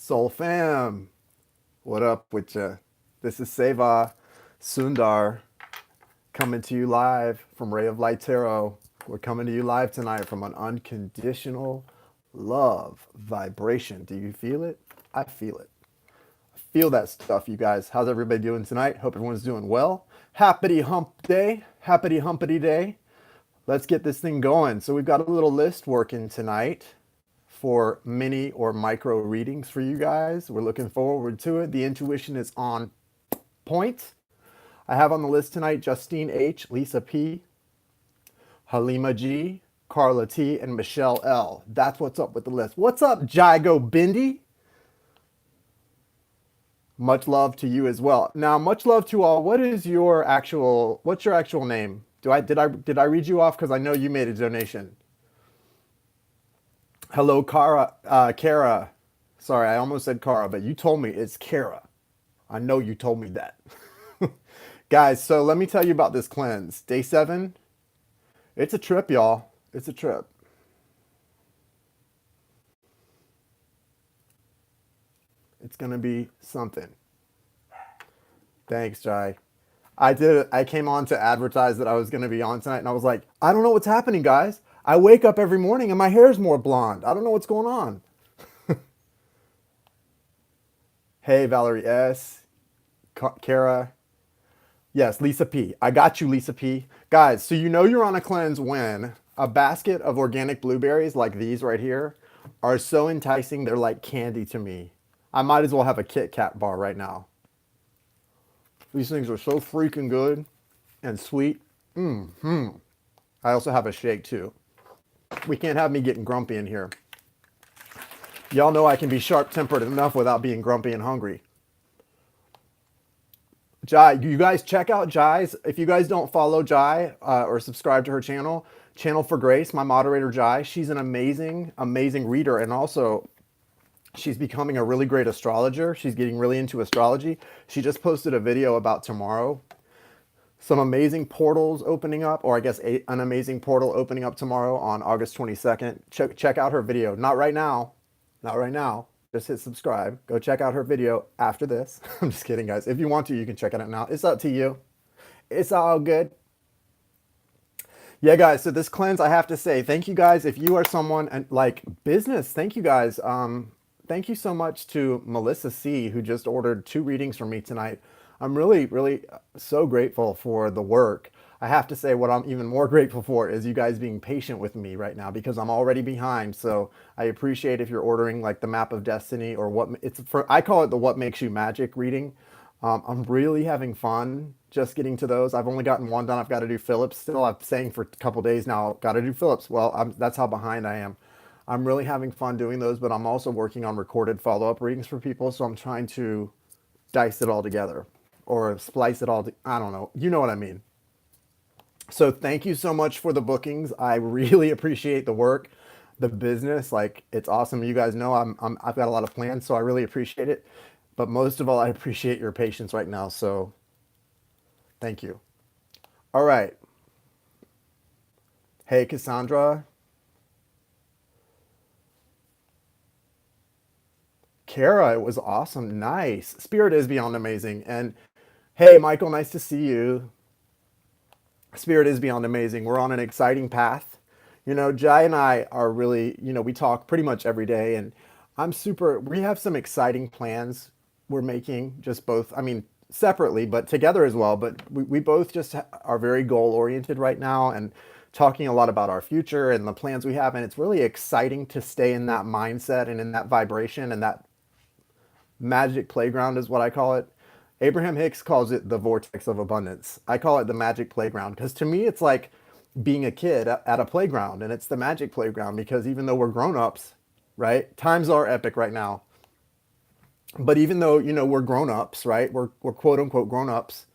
Soul fam, what up with ya? This is Seva Sundar coming to you live from Ray of Light Tarot. We're coming to you live tonight from an unconditional love vibration. Do you feel it? I feel it. I feel that stuff, you guys. How's everybody doing tonight? Hope everyone's doing well. Happity hump day. Happity humpity day. Let's get this thing going. So we've got a little list working tonight for mini or micro readings for you guys. We're looking forward to it. The intuition is on point. I have on the list tonight Justine H, Lisa P, Halima G, Carla T, and Michelle L. That's what's up with the list. What's up, Jago Bindi? Much love to you as well. Now, much love to all. What's your actual name? Did I read you off? Because I know you made a donation. Hello, Kara. Sorry, I almost said Kara, but you told me it's Kara. I know you told me that. Guys, so let me tell you about this cleanse. Day 7, it's a trip, y'all. It's a trip. It's going to be something. Thanks, Jai. I came on to advertise that I was going to be on tonight, and I was like, I don't know what's happening, guys. I wake up every morning and my hair's more blonde. I don't know what's going on. Hey, Valerie S. Kara. Yes, Lisa P. I got you, Lisa P. Guys, so you know you're on a cleanse when a basket of organic blueberries like these right here are so enticing, they're like candy to me. I might as well have a Kit Kat bar right now. These things are so freaking good and sweet. I also have a shake too. We can't have me getting grumpy in here. Y'all know I can be sharp-tempered enough without being grumpy and hungry. Jai, you guys check out Jai's. If you guys don't follow Jai or subscribe to her channel, Channel for Grace, my moderator Jai, she's an amazing, amazing reader. And also, she's becoming a really great astrologer. She's getting really into astrology. She just posted a video about tomorrow. Some amazing portals opening up, or I guess an amazing portal opening up tomorrow on August 22nd. Check out her video. Not right now. Not right now. Just hit subscribe. Go check out her video after this. I'm just kidding, guys. If you want to, you can check it out now. It's up to you. It's all good. Yeah, guys. So this cleanse, I have to say, thank you guys. If you are someone and like business, thank you guys. Thank you so much to Melissa C, who just ordered 2 readings from me tonight. I'm really, really so grateful for the work. I have to say what I'm even more grateful for is you guys being patient with me right now because I'm already behind. So I appreciate if you're ordering like the Map of Destiny or I call it the What Makes You Magic reading. I'm really having fun just getting to those. I've only gotten one done. I've got to do Phillips still. I'm saying for a couple days now, got to do Phillips. Well, that's how behind I am. I'm really having fun doing those, but I'm also working on recorded follow-up readings for people. So I'm trying to dice it all together or splice it all. I don't know. You know what I mean. So thank you so much for the bookings. I really appreciate the work, the business. Like it's awesome. You guys know I've got a lot of plans, so I really appreciate it. But most of all, I appreciate your patience right now. So thank you. All right. Hey, Cassandra. Kara, it was awesome. Nice. Spirit is beyond amazing. And hey, Michael, nice to see you. Spirit is beyond amazing. We're on an exciting path. You know, Jai and I are really, we talk pretty much every day, and we have some exciting plans we're making, just both, I mean, separately, but together as well. But we both just are very goal oriented right now and talking a lot about our future and the plans we have. And it's really exciting to stay in that mindset and in that vibration and that magic playground is what I call it. Abraham Hicks calls it the vortex of abundance. I call it the magic playground because to me it's like being a kid at a playground, and it's the magic playground because even though we're grown-ups, right? Times are epic right now. But even though, we're grown-ups, right? We're quote unquote grown-ups.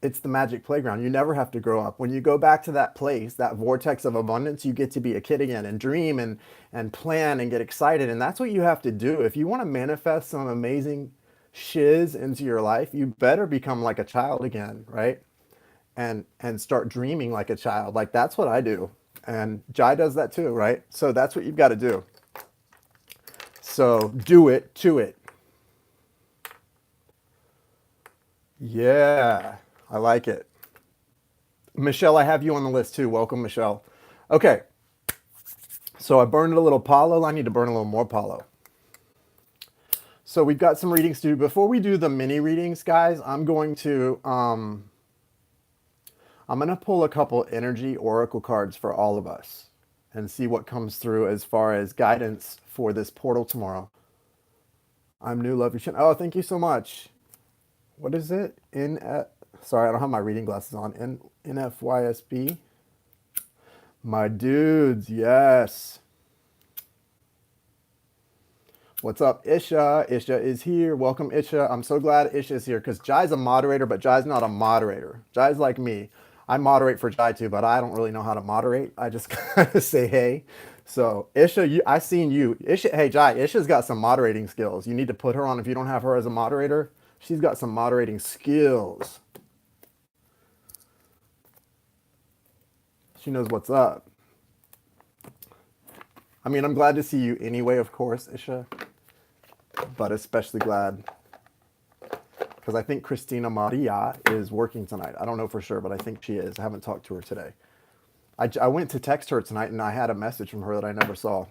It's the magic playground. You never have to grow up. When you go back to that place, that vortex of abundance, you get to be a kid again and dream and plan and get excited. And that's what you have to do. If you want to manifest some amazing shiz into your life, you better become like a child again, right? And start dreaming like a child. Like that's what I do. And Jai does that too, right? So that's what you've got to do. So do it to it. Yeah, I like it. Michelle, I have you on the list too. Welcome, Michelle. Okay, so I burned a little Palo. I need to burn a little more Palo. So we've got some readings to do. Before we do the mini readings, guys, I'm gonna pull a couple energy oracle cards for all of us and see what comes through as far as guidance for this portal tomorrow. I'm new, love your channel. Oh, thank you so much. What is it? Sorry, I don't have my reading glasses on. NFYSB. My dudes, yes. What's up, Isha? Isha is here. Welcome, Isha. I'm so glad Isha is here because Jai's a moderator, but Jai's not a moderator. Jai's like me. I moderate for Jai too, but I don't really know how to moderate. I just kind of say hey. So Isha, I seen you. Isha, hey Jai, Isha's got some moderating skills. You need to put her on if you don't have her as a moderator. She's got some moderating skills. She knows what's up. I mean, I'm glad to see you anyway, of course, Isha. But especially glad because I think Christina Maria is working tonight. I don't know for sure, but I think she is. I haven't talked to her today. I went to text her tonight and I had a message from her that I never saw.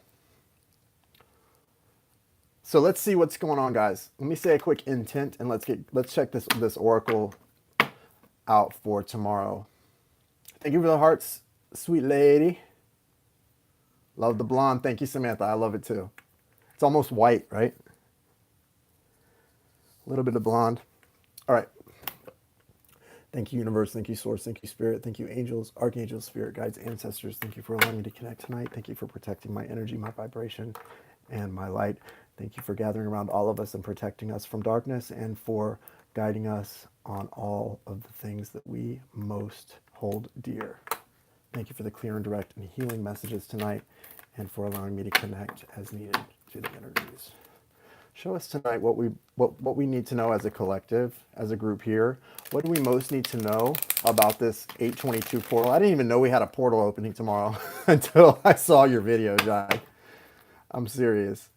So let's see what's going on, guys. Let me say a quick intent and let's check this oracle out for tomorrow. Thank you for the hearts, sweet lady. Love the blonde. Thank you, Samantha. I love it too. It's almost white, right? A little bit of blonde. All right. Thank you, universe. Thank you, source. Thank you, spirit. Thank you, angels, archangels, spirit guides, ancestors. Thank you for allowing me to connect tonight. Thank you for protecting my energy, my vibration, and my light. Thank you for gathering around all of us and protecting us from darkness and for guiding us on all of the things that we most hold dear. Thank you for the clear and direct and healing messages tonight and for allowing me to connect as needed to the energies. Show us tonight what we need to know as a collective, as a group here. What do we most need to know about this 822 portal? I didn't even know we had a portal opening tomorrow until I saw your video, Jai. I'm serious.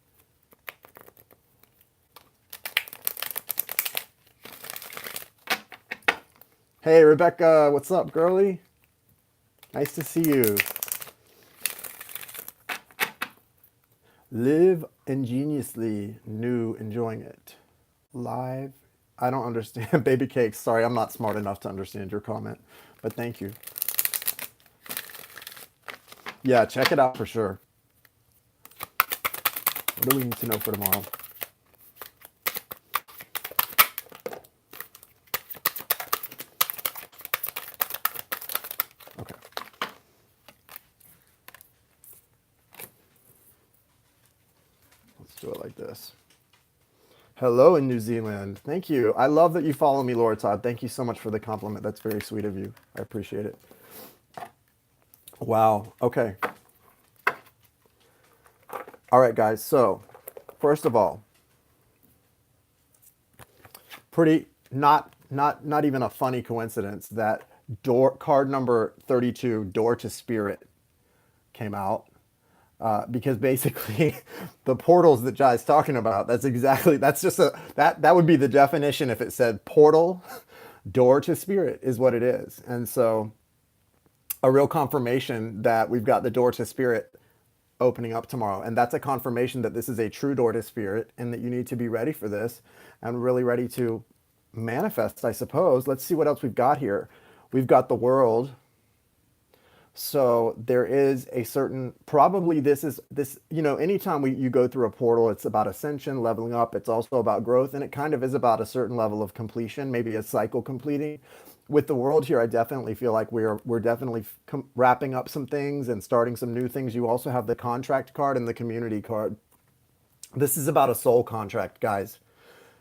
Hey, Rebecca, what's up, girlie? Nice to see you. Live ingeniously, new, enjoying it. Live. I don't understand. Baby cakes. Sorry, I'm not smart enough to understand your comment, but thank you. Yeah, check it out for sure. What do we need to know for tomorrow? Okay. Let's do it like this. Hello in New Zealand. Thank you. I love that you follow me, Laura Todd. Thank you so much for the compliment. That's very sweet of you. I appreciate it. Wow. Okay. All right, guys. So, first of all, pretty not even a funny coincidence that card number 32, Door to Spirit, came out. Because basically the portals that Jai's talking about, that would be the definition if it said portal, door to spirit is what it is. And so a real confirmation that we've got the door to spirit opening up tomorrow. And that's a confirmation that this is a true door to spirit and that you need to be ready for this and really ready to manifest, I suppose. Let's see what else we've got here. We've got the world. So there is a certain, probably this, anytime you go through a portal, it's about ascension, leveling up. It's also about growth, and it kind of is about a certain level of completion, maybe a cycle completing. With the world here, I definitely feel like we're definitely wrapping up some things and starting some new things. You also have the contract card and the community card. This is about a soul contract, guys.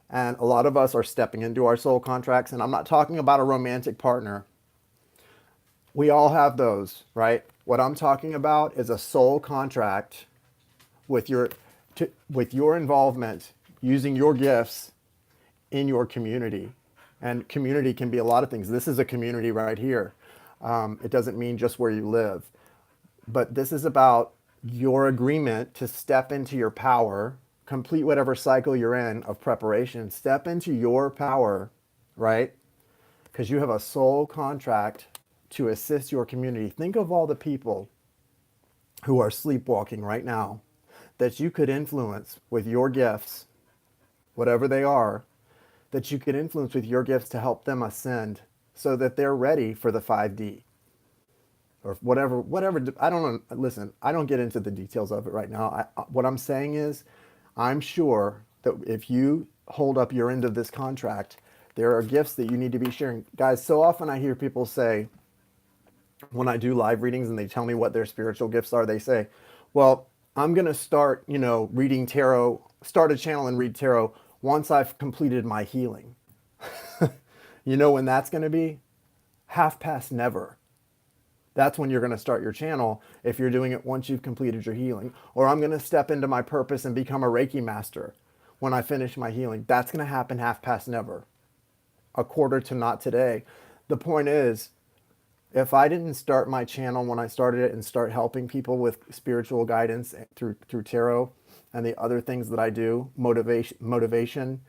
And a lot of us are stepping into our soul contracts, and I'm not talking about a romantic partner. We all have those, right? What I'm talking about is a soul contract with your involvement, using your gifts in your community. And community can be a lot of things. This is a community right here. It doesn't mean just where you live. But this is about your agreement to step into your power complete whatever cycle you're in of preparation, step into your power, right? Because you have a soul contract to assist your community. Think of all the people who are sleepwalking right now that you could influence with your gifts, whatever they are, that you could influence with your gifts to help them ascend so that they're ready for the 5D or whatever. I don't know. Listen, I don't get into the details of it right now. What I'm saying is, I'm sure that if you hold up your end of this contract, there are gifts that you need to be sharing. Guys, so often I hear people say, when I do live readings and they tell me what their spiritual gifts are, they say, well, I'm going to start, reading tarot, start a channel and read tarot once I've completed my healing. You know when that's going to be? Half past never. That's when you're going to start your channel if you're doing it once you've completed your healing. Or I'm going to step into my purpose and become a Reiki master when I finish my healing. That's going to happen half past never. A quarter to not today. The point is, if I didn't start my channel when I started it and start helping people with spiritual guidance through tarot and the other things that I do, motivation,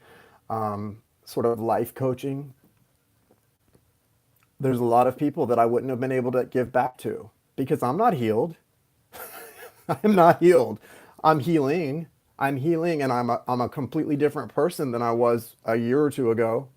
sort of life coaching, there's a lot of people that I wouldn't have been able to give back to because I'm not healed. I'm not healed. I'm healing. I'm healing, and I'm a completely different person than I was a year or two ago,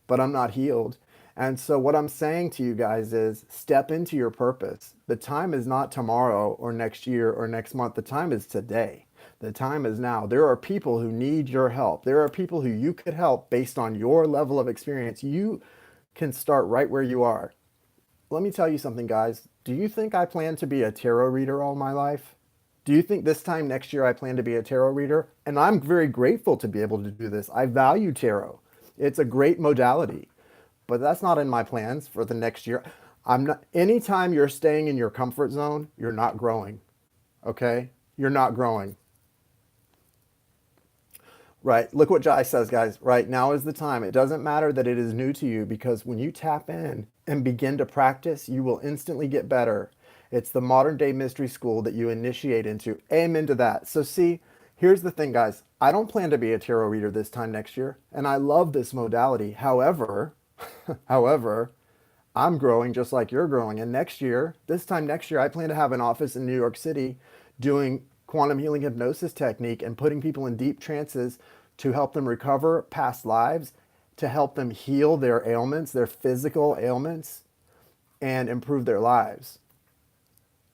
but I'm not healed. And so what I'm saying to you guys is step into your purpose. The time is not tomorrow or next year or next month. The time is today. The time is now. There are people who need your help. There are people who you could help based on your level of experience. You can start right where you are. Let me tell you something, guys. Do you think I plan to be a tarot reader all my life? Do you think this time next year I plan to be a tarot reader? And I'm very grateful to be able to do this. I value tarot. It's a great modality, but that's not in my plans for the next year. I'm not, anytime you're staying in your comfort zone, you're not growing. Okay? You're not growing. Right. Look what Jai says, guys. Right now is the time. It doesn't matter that it is new to you because when you tap in and begin to practice, you will instantly get better. It's the modern day mystery school that you initiate into. Amen to that. So see, here's the thing, guys. I don't plan to be a tarot reader this time next year, and I love this modality. However, however, I'm growing just like you're growing. And next year, this time next year, I plan to have an office in New York City doing quantum healing hypnosis technique and putting people in deep trances to help them recover past lives, to help them heal their ailments, their physical ailments, and improve their lives.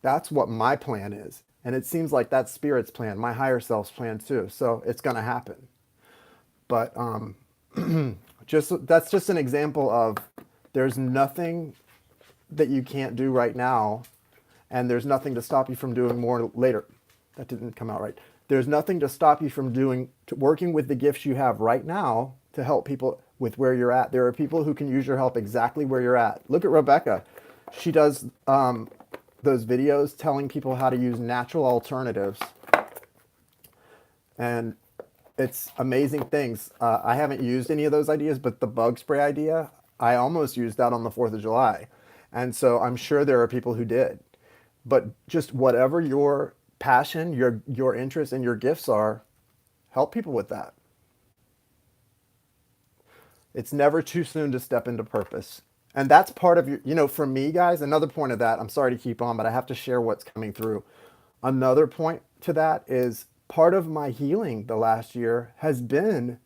That's what my plan is. And it seems like that's Spirit's plan, my higher self's plan too. So it's going to happen. But that's just an example of there's nothing that you can't do right now, and there's nothing to stop you from doing more later. That didn't come out right. There's nothing to stop you from working with the gifts you have right now to help people with where you're at. There are people who can use your help exactly where you're at. Look at Rebecca. She does those videos telling people how to use natural alternatives. And it's amazing things. I haven't used any of those ideas, but the bug spray idea, I almost used that on the 4th of July. And so I'm sure there are people who did. But just whatever your passion, your interest, and your gifts are, help people with that. It's never too soon to step into purpose. And that's part of your, for me, guys, another point of that, I'm sorry to keep on, but I have to share what's coming through. Another point to that is part of my healing the last year has been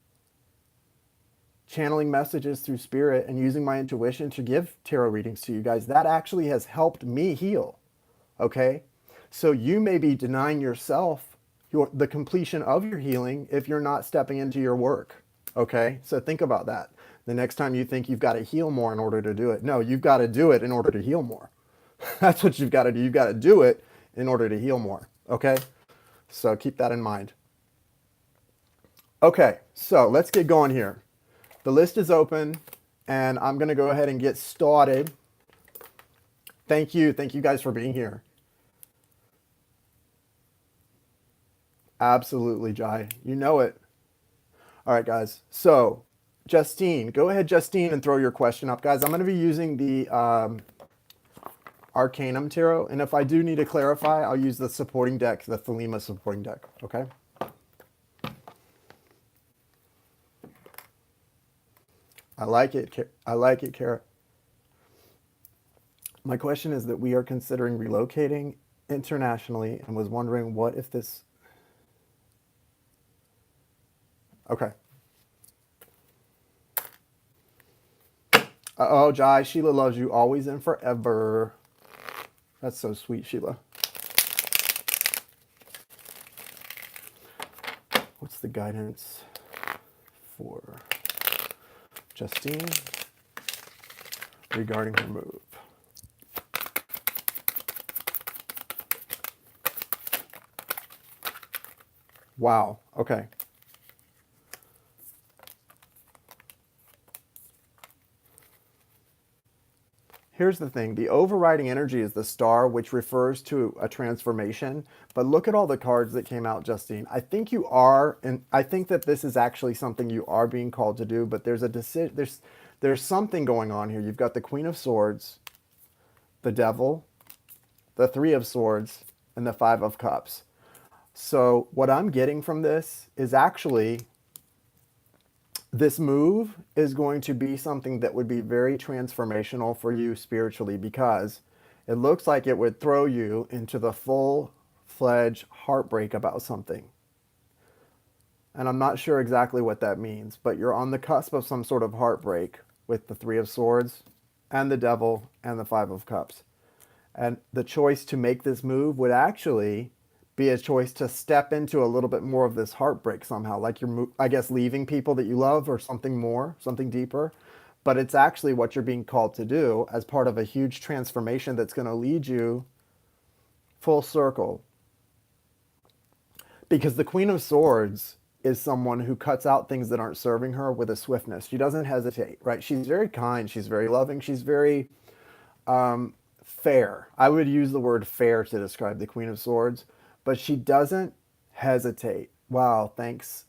channeling messages through spirit and using my intuition to give tarot readings to you guys. That actually has helped me heal. Okay? So you may be denying yourself the completion of your healing if you're not stepping into your work. Okay? So think about that. The next time you think you've got to heal more in order to do it. No, you've got to do it in order to heal more. That's what you've got to do. You've got to do it in order to heal more. Okay? So keep that in mind. Okay, so let's get going here. The list is open, and I'm going to go ahead and get started. Thank you. Thank you guys for being here. Absolutely, Jai. You know it. All right, guys. So, Justine, go ahead, Justine, and throw your question up. Guys, I'm going to be using the Arcanum Tarot, and if I do need to clarify, I'll use the supporting deck, the Thelema supporting deck, okay? I like it. I like it, Kara. My question is that we are considering relocating internationally and was wondering what if this. Okay. Oh, Jai, Sheila loves you always and forever. That's so sweet, Sheila. What's the guidance for Justine regarding her move? Wow. Okay. Here's the thing. The overriding energy is the star, which refers to a transformation. But look at all the cards that came out, Justine. I think you are, and I think that this is actually something you are being called to do, but there's a decision, there's something going on here. You've got the Queen of Swords, the Devil, the Three of Swords, and the Five of Cups. So what I'm getting from this is actually this move is going to be something that would be very transformational for you spiritually because it looks like it would throw you into the full-fledged heartbreak about something. And I'm not sure exactly what that means, but you're on the cusp of some sort of heartbreak with the Three of Swords and the Devil and the Five of Cups. And the choice to make this move would actually be a choice to step into a little bit more of this heartbreak somehow, like you're, I guess, leaving people that you love or something more, something deeper. But it's actually what you're being called to do as part of a huge transformation that's going to lead you full circle. Because the Queen of Swords is someone who cuts out things that aren't serving her with a swiftness. She doesn't hesitate, right? She's very kind. She's very loving. She's very fair. I would use the word fair to describe the Queen of Swords, but she doesn't hesitate. Wow, thanks.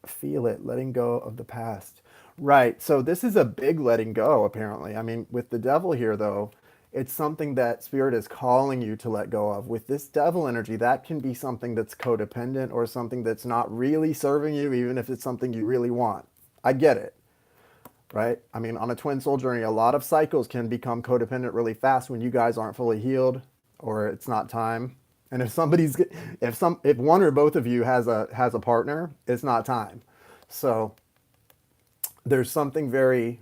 Feel it, letting go of the past. Right, so this is a big letting go, apparently. I mean, with the Devil here, though, it's something that Spirit is calling you to let go of. With this Devil energy, that can be something that's codependent or something that's not really serving you, even if it's something you really want. I get it, right? I mean, on a twin soul journey, a lot of cycles can become codependent really fast when you guys aren't fully healed or it's not time. And if somebody's, if one or both of you has a partner, it's not time. So there's something very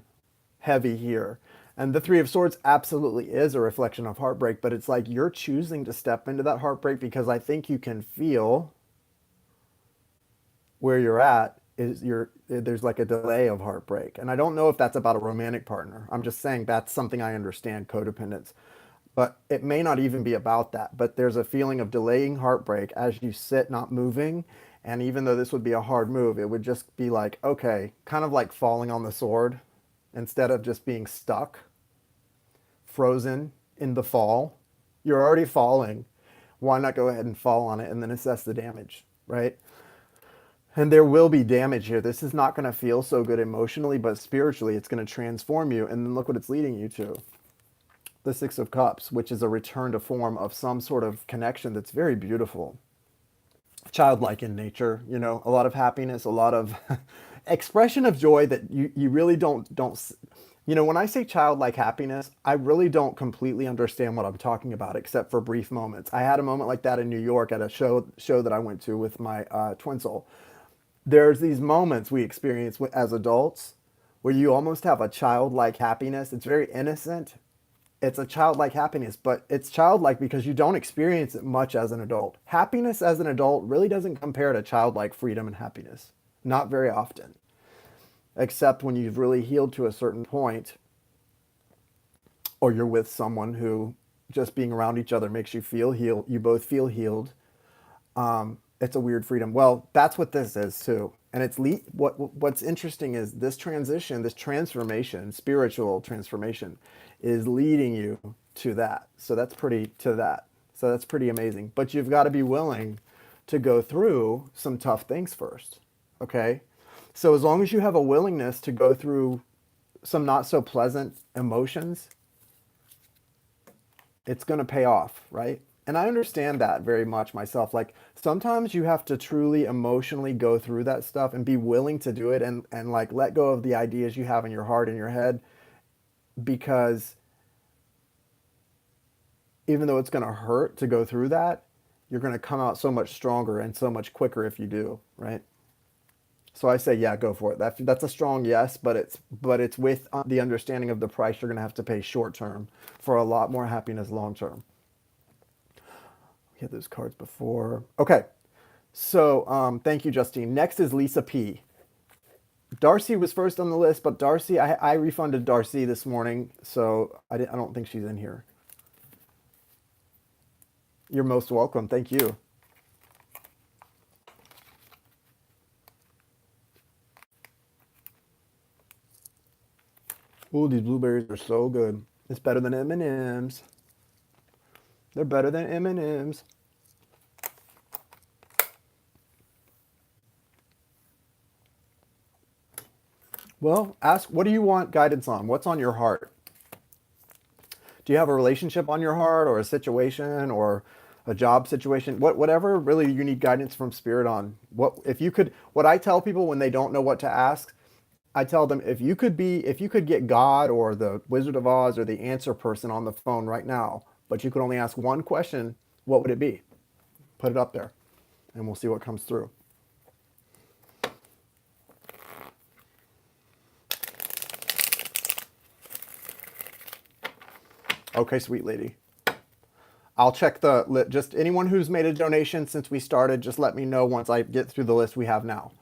heavy here. And the Three of Swords absolutely is a reflection of heartbreak, but it's like you're choosing to step into that heartbreak because I think you can feel where you're at there's like a delay of heartbreak. And I don't know if that's about a romantic partner. I'm just saying that's something I understand, codependence. But it may not even be about that. But there's a feeling of delaying heartbreak as you sit not moving. And even though this would be a hard move, it would just be like, okay, kind of like falling on the sword instead of just being stuck, frozen in the fall. You're already falling. Why not go ahead and fall on it and then assess the damage, right? And there will be damage here. This is not going to feel so good emotionally, but spiritually, it's going to transform you. And then look what it's leading you to. The Six of Cups, which is a return to form of some sort of connection that's very beautiful. Childlike in nature, you know, a lot of happiness, a lot of expression of joy that you really don't, you know, when I say childlike happiness, I really don't completely understand what I'm talking about, except for brief moments. I had a moment like that in New York at a show that I went to with my twin soul. There's these moments we experience as adults where you almost have a childlike happiness. It's very innocent. It's a childlike happiness, but it's childlike because you don't experience it much as an adult. Happiness as an adult really doesn't compare to childlike freedom and happiness. Not very often. Except when you've really healed to a certain point, or you're with someone who just being around each other makes you feel healed. You both feel healed. It's a weird freedom. Well, that's what this is too. And it's what's interesting is this transition, this transformation, spiritual transformation, is leading you to that. So that's pretty amazing. But you've got to be willing to go through some tough things first. Okay? So as long as you have a willingness to go through some not so pleasant emotions, it's going to pay off, right? And I understand that very much myself. Like sometimes you have to truly emotionally go through that stuff and be willing to do it and like let go of the ideas you have in your heart and your head because even though it's going to hurt to go through that, you're going to come out so much stronger and so much quicker if you do, right? So I say, yeah, go for it. That's a strong yes, but it's with the understanding of the price you're going to have to pay short term for a lot more happiness long term. We had those cards before. Okay, so thank you, Justine. Next is Lisa P. Darcy was first on the list, but Darcy, I refunded Darcy this morning, so I don't think she's in here. You're most welcome. Thank you. Ooh, these blueberries are so good. It's better than M&Ms. They're better than M&Ms. Well, ask, what do you want guidance on? What's on your heart? Do you have a relationship on your heart or a situation or a job situation? Whatever really you need guidance from spirit on. What I tell people when they don't know what to ask, I tell them if you could get God or the Wizard of Oz or the answer person on the phone right now, but you could only ask one question, what would it be? Put it up there and we'll see what comes through. Okay, sweet lady. I'll check just anyone who's made a donation since we started, just let me know once I get through the list we have now.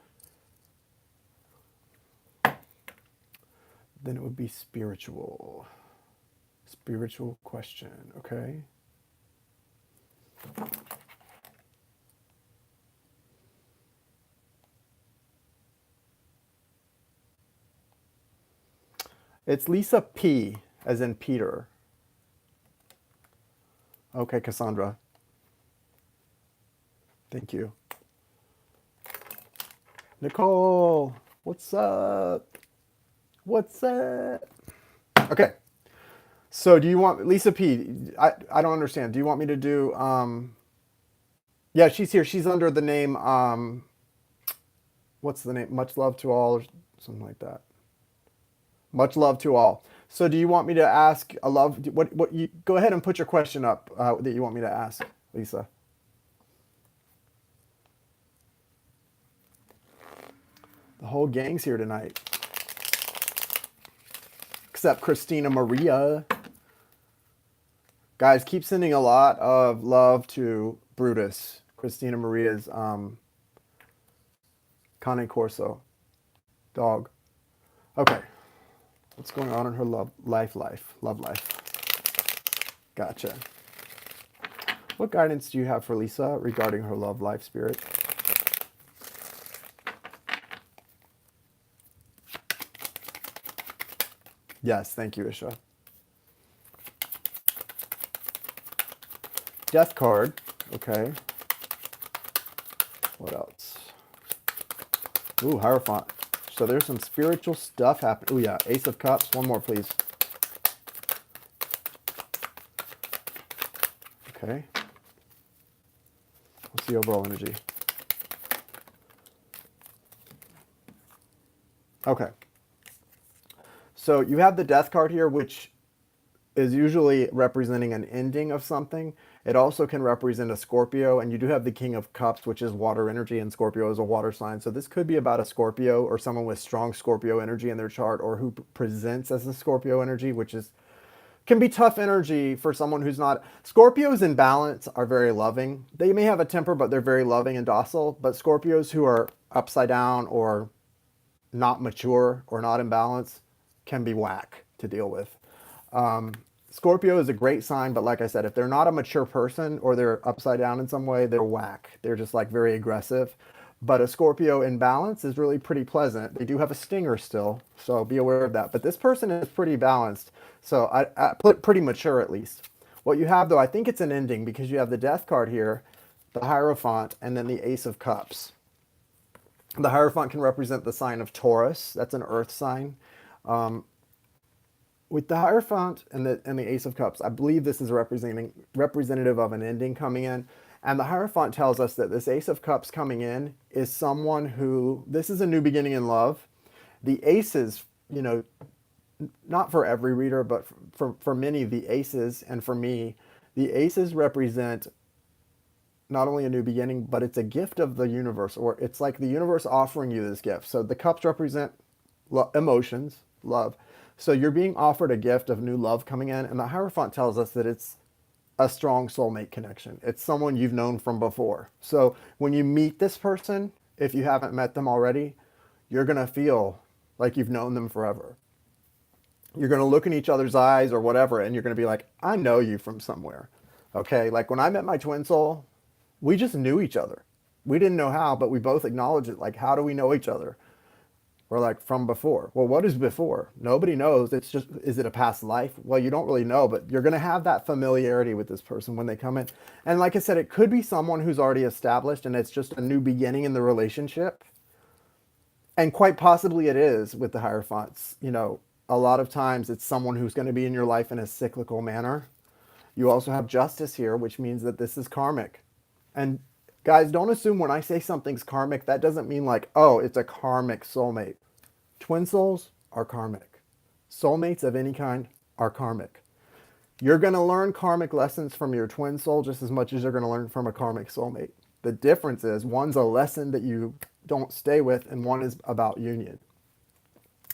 Then it would be spiritual. Spiritual question, okay? It's Lisa P, as in Peter. Okay, Cassandra. Thank you. Nicole, what's up? What's up? Okay. So do you want Lisa P? I don't understand. Do you want me to do yeah, she's here. She's under the name what's the name? Much love to all or something like that. Much love to all. So do you want me to ask a love what you go ahead and put your question up that you want me to ask, Lisa. The whole gang's here tonight. Except Christina Maria. Guys, keep sending a lot of love to Brutus. Christina Maria's Cane Corso dog. Okay. What's going on in her love life? Gotcha. What guidance do you have for Lisa regarding her love life, spirit? Yes, thank you, Isha. Death card. Okay. What else? Ooh, Hierophant. So there's some spiritual stuff happening. Ooh, yeah. Ace of Cups. One more, please. Okay. What's the overall energy? Okay. So you have the Death card here, which is usually representing an ending of something. It also can represent a Scorpio, and you do have the King of Cups, which is water energy, and Scorpio is a water sign. So this could be about a Scorpio or someone with strong Scorpio energy in their chart, or who presents as a Scorpio energy, which is can be tough energy for someone who's not. Scorpios in balance are very loving. They may have a temper, but they're very loving and docile. But Scorpios who are upside down or not mature or not in balance can be whack to deal with. Scorpio is a great sign, but like I said, if they're not a mature person or they're upside down in some way, they're whack. They're just like very aggressive. But a Scorpio in balance is really pretty pleasant. They do have a stinger still, so be aware of that. But this person is pretty balanced, so I put pretty mature at least. What you have though, I think it's an ending because you have the Death card here, the Hierophant, and then the Ace of Cups. The Hierophant can represent the sign of Taurus. That's an earth sign. with the Hierophant and the Ace of Cups, I believe this is representative of an ending coming in. And the Hierophant tells us that this Ace of Cups coming in is someone who, this is a new beginning in love. The aces, you know, not for every reader, but for many, the aces, and for me, the aces represent not only a new beginning, but it's a gift of the universe, or it's like the universe offering you this gift. So the cups represent emotions, love. So you're being offered a gift of new love coming in, and the Hierophant tells us that it's a strong soulmate connection. It's someone you've known from before. So when you meet this person, if you haven't met them already, you're going to feel like you've known them forever. You're going to look in each other's eyes or whatever, and you're going to be like, I know you from somewhere. Okay, like when I met my twin soul, we just knew each other. We didn't know how, but we both acknowledged it. Like, how do we know each other? We're like, from before. Well, what is before? Nobody knows. It's just, is it a past life? Well, you don't really know, but you're going to have that familiarity with this person when they come in. And like I said, it could be someone who's already established and it's just a new beginning in the relationship. And quite possibly it is with the Hierophants. You know, a lot of times it's someone who's going to be in your life in a cyclical manner. You also have Justice here, which means that this is karmic. And guys, don't assume when I say something's karmic, that doesn't mean like, oh, it's a karmic soulmate. Twin souls are karmic. Soulmates of any kind are karmic. You're going to learn karmic lessons from your twin soul just as much as you're going to learn from a karmic soulmate. The difference is one's a lesson that you don't stay with, and one is about union.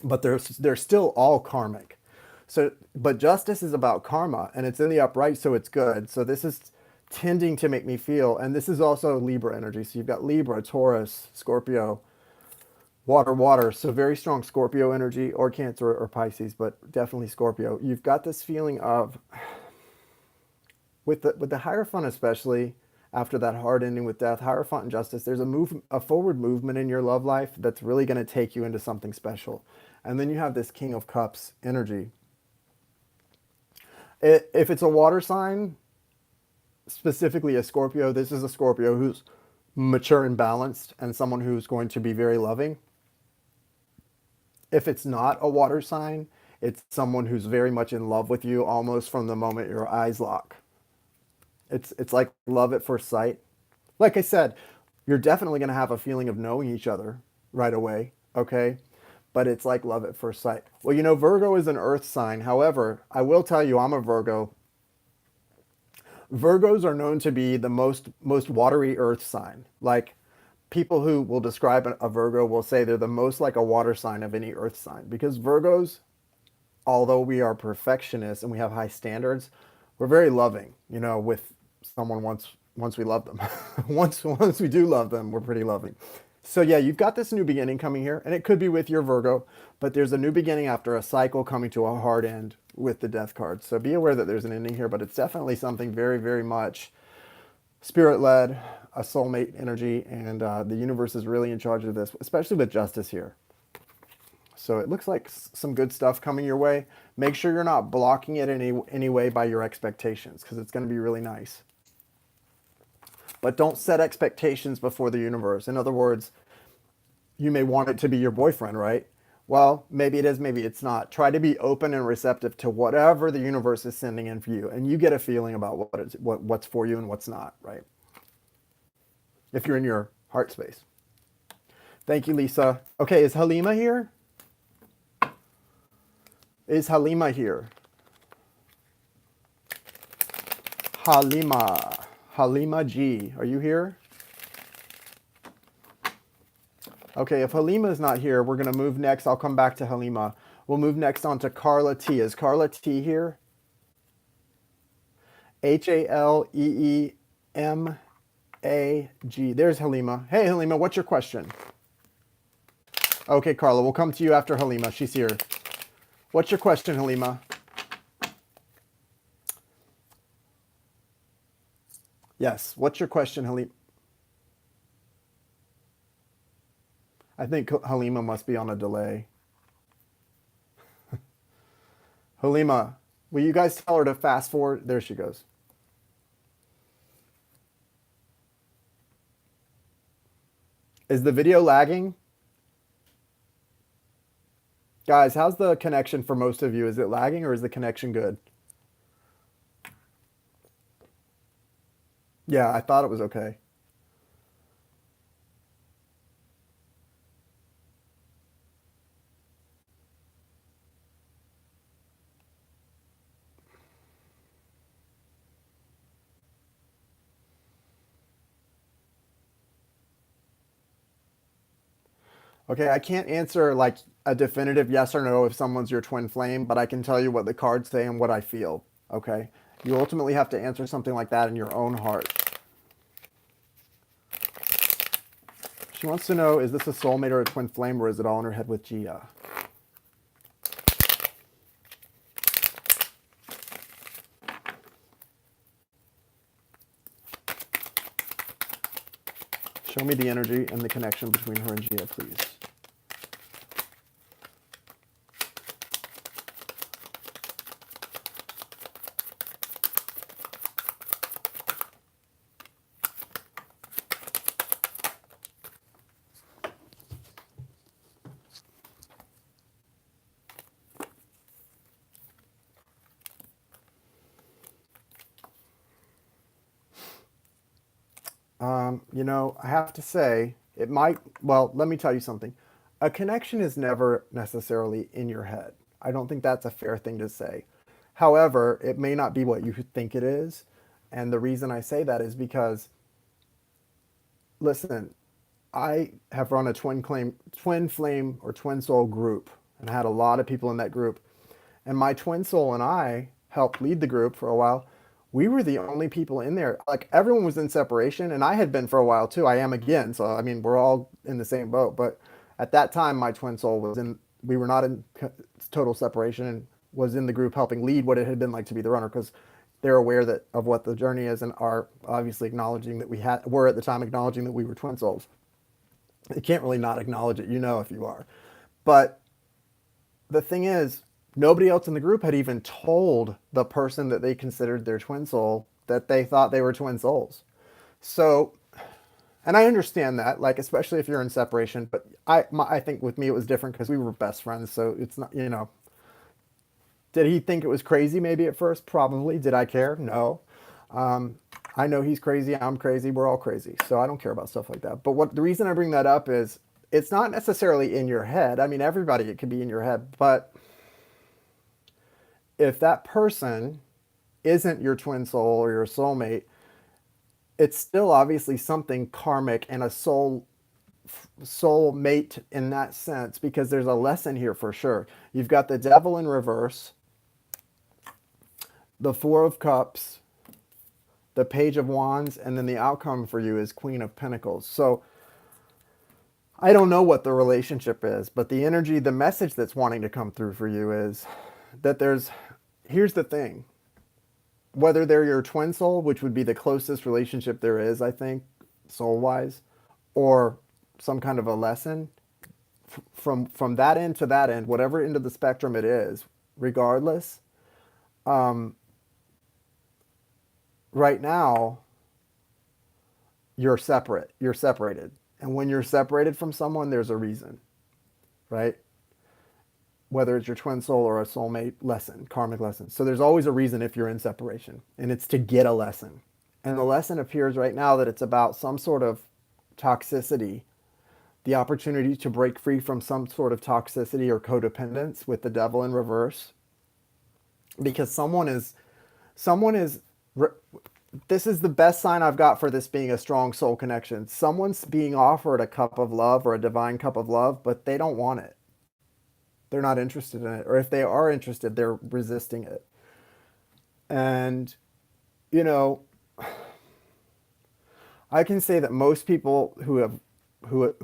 But they're still all karmic. So, but Justice is about karma, and it's in the upright, so it's good. So this is tending to make me feel, and this is also Libra energy. So you've got Libra, Taurus, Scorpio, water. So very strong Scorpio energy, or Cancer or Pisces, but definitely Scorpio. You've got this feeling of, with the Hierophant especially, after that hard ending with death, Hierophant and Justice, there's a forward movement in your love life that's really going to take you into something special. And then you have this King of Cups energy. If it's a water sign, specifically a Scorpio, this is a Scorpio who's mature and balanced and someone who's going to be very loving. If it's not a water sign, it's someone who's very much in love with you almost from the moment your eyes lock. It's like love at first sight. Like I said, you're definitely going to have a feeling of knowing each other right away, okay? But it's like love at first sight. Well, you know, Virgo is an earth sign. However, I will tell you, I'm a Virgo. Virgos are known to be the most watery earth sign. Like, people who will describe a Virgo will say they're the most like a water sign of any earth sign. Because Virgos, although we are perfectionists and we have high standards, we're very loving, you know, with someone once we love them. once we do love them, we're pretty loving. So yeah, you've got this new beginning coming here, and it could be with your Virgo, but there's a new beginning after a cycle coming to a hard end with the Death card. So be aware that there's an ending here, but it's definitely something very, very much spirit-led, a soulmate energy, and the universe is really in charge of this, especially with Justice here. So it looks like some good stuff coming your way. Make sure you're not blocking it in any way by your expectations, because it's going to be really nice. But don't set expectations before the universe. In other words, you may want it to be your boyfriend, right? Well, maybe it is, maybe it's not. Try to be open and receptive to whatever the universe is sending in for you, and you get a feeling about what's for you and what's not, right? If you're in your heart space. Thank you, Lisa. Okay, is Halima here? Is Halima here? Halima G, are you here? Okay, if Halima is not here, we're going to move next. I'll come back to Halima. We'll move next on to Carla T. Is Carla T here? Haleemag. There's Halima. Hey, Halima, what's your question? Okay, Carla, we'll come to you after Halima. She's here. What's your question, Halima? Yes, what's your question, Halima? I think Halima must be on a delay. Halima, will you guys tell her to fast forward? There she goes. Is the video lagging? Guys, how's the connection for most of you? Is it lagging or is the connection good? Yeah, I thought it was okay. Okay, I can't answer like a definitive yes or no if someone's your twin flame, but I can tell you what the cards say and what I feel. Okay? You ultimately have to answer something like that in your own heart. She wants to know, is this a soulmate or a twin flame, or is it all in her head with Gia? Show me the energy and the connection between her and Gia, please. I have to say, it might, well, let me tell you something. A connection is never necessarily in your head. I don't think that's a fair thing to say. However, it may not be what you think it is. And the reason I say that is because, listen, I have run a twin flame or twin soul group and had a lot of people in that group. And my twin soul and I helped lead the group for a while. We were the only people in there. Like everyone was in separation, and I had been for a while too. I am again. So I mean, we're all in the same boat. But at that time, my twin soul was in. We were not in total separation, and was in the group helping lead what it had been like to be the runner because they're aware that of what the journey is and are obviously acknowledging that were at the time acknowledging that we were twin souls. You can't really not acknowledge it, if you are. But the thing is, nobody else in the group had even told the person that they considered their twin soul that they thought they were twin souls. So, and I understand that, like especially if you're in separation. But I think with me it was different because we were best friends. So it's not. Did he think it was crazy maybe at first? Probably. Did I care? No. Um, I know he's crazy. I'm crazy. We're all crazy. So I don't care about stuff like that. But the reason I bring that up is it's not necessarily in your head. I mean, everybody, it can be in your head. But if that person isn't your twin soul or your soulmate, it's still obviously something karmic and a soul mate in that sense because there's a lesson here for sure. You've got the devil in reverse, the four of cups, the page of wands, and then the outcome for you is queen of pentacles. So I don't know what the relationship is, but the energy, the message that's wanting to come through for you is that here's the thing. Whether they're your twin soul, which would be the closest relationship there is, I think, soul-wise, or some kind of a lesson, from that end to that end, whatever end of the spectrum it is, regardless, right now, you're separate. You're separated. And when you're separated from someone, there's a reason, right? Whether it's your twin soul or a soulmate lesson, karmic lesson. So there's always a reason if you're in separation, and it's to get a lesson. And the lesson appears right now that it's about some sort of toxicity, the opportunity to break free from some sort of toxicity or codependence with the devil in reverse. Because someone is, this is the best sign I've got for this being a strong soul connection. Someone's being offered a cup of love or a divine cup of love, but they don't want it. They're not interested in it. Or if they are interested, they're resisting it. And, you know, I can say that most people who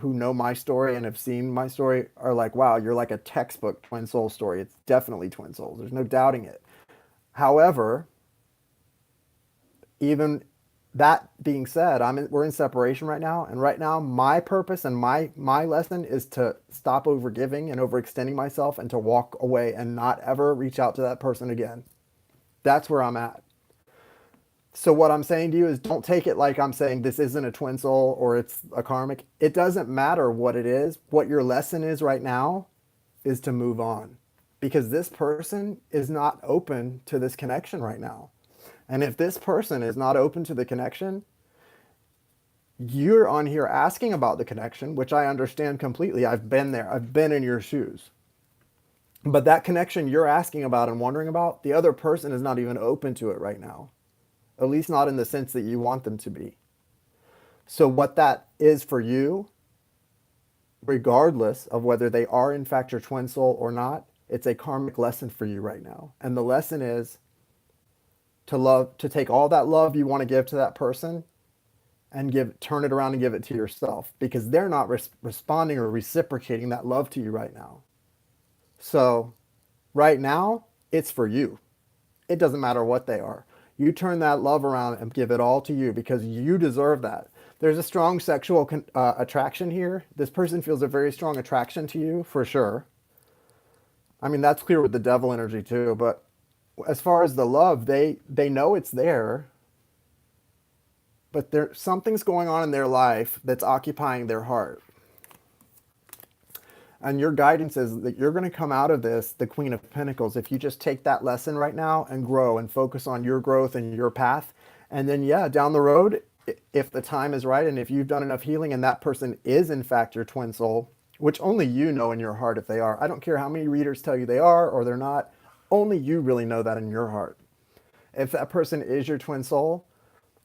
know my story and have seen my story are like, wow, you're like a textbook twin soul story. It's definitely twin souls. There's no doubting it. However, even that being said, we're in separation right now, and right now my purpose and my lesson is to stop overgiving and overextending myself and to walk away and not ever reach out to that person again. That's where I'm at. So what I'm saying to you is don't take it like I'm saying this isn't a twin soul or it's a karmic. It doesn't matter what it is. What your lesson is right now is to move on, because this person is not open to this connection right now. And if this person is not open to the connection, you're on here asking about the connection, which I understand completely. I've been there. I've been in your shoes. But that connection you're asking about and wondering about, the other person is not even open to it right now. At least not in the sense that you want them to be. So what that is for you, regardless of whether they are in fact your twin soul or not, it's a karmic lesson for you right now. And the lesson is to love, to take all that love you want to give to that person and turn it around and give it to yourself, because they're not responding or reciprocating that love to you right now. So right now, it's for you. It doesn't matter what they are. You turn that love around and give it all to you, because you deserve that. There's a strong sexual attraction here. This person feels a very strong attraction to you, for sure. I mean, that's clear with the devil energy too. But as far as the love, they know it's there, but something's going on in their life that's occupying their heart. And your guidance is that you're going to come out of this the Queen of Pentacles if you just take that lesson right now and grow and focus on your growth and your path. And then, yeah, down the road, if the time is right and if you've done enough healing and that person is in fact your twin soul, which only you know in your heart if they are. I don't care how many readers tell you they are or they're not. Only you really know that in your heart. If that person is your twin soul,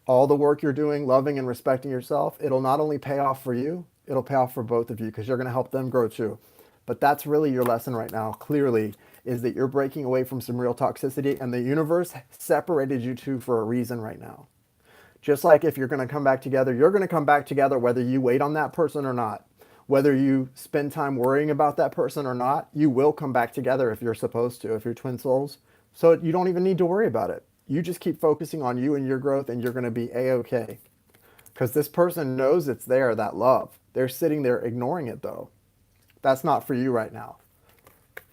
all the work you're doing, loving and respecting yourself, it'll not only pay off for you, it'll pay off for both of you, because you're going to help them grow too. But that's really your lesson right now, clearly, is that you're breaking away from some real toxicity, and the universe separated you two for a reason right now. Just like if you're going to come back together, you're going to come back together whether you wait on that person or not. Whether you spend time worrying about that person or not, you will come back together if you're supposed to, if you're twin souls. So you don't even need to worry about it. You just keep focusing on you and your growth, and you're going to be A-okay. Because this person knows it's there, that love. They're sitting there ignoring it, though. That's not for you right now.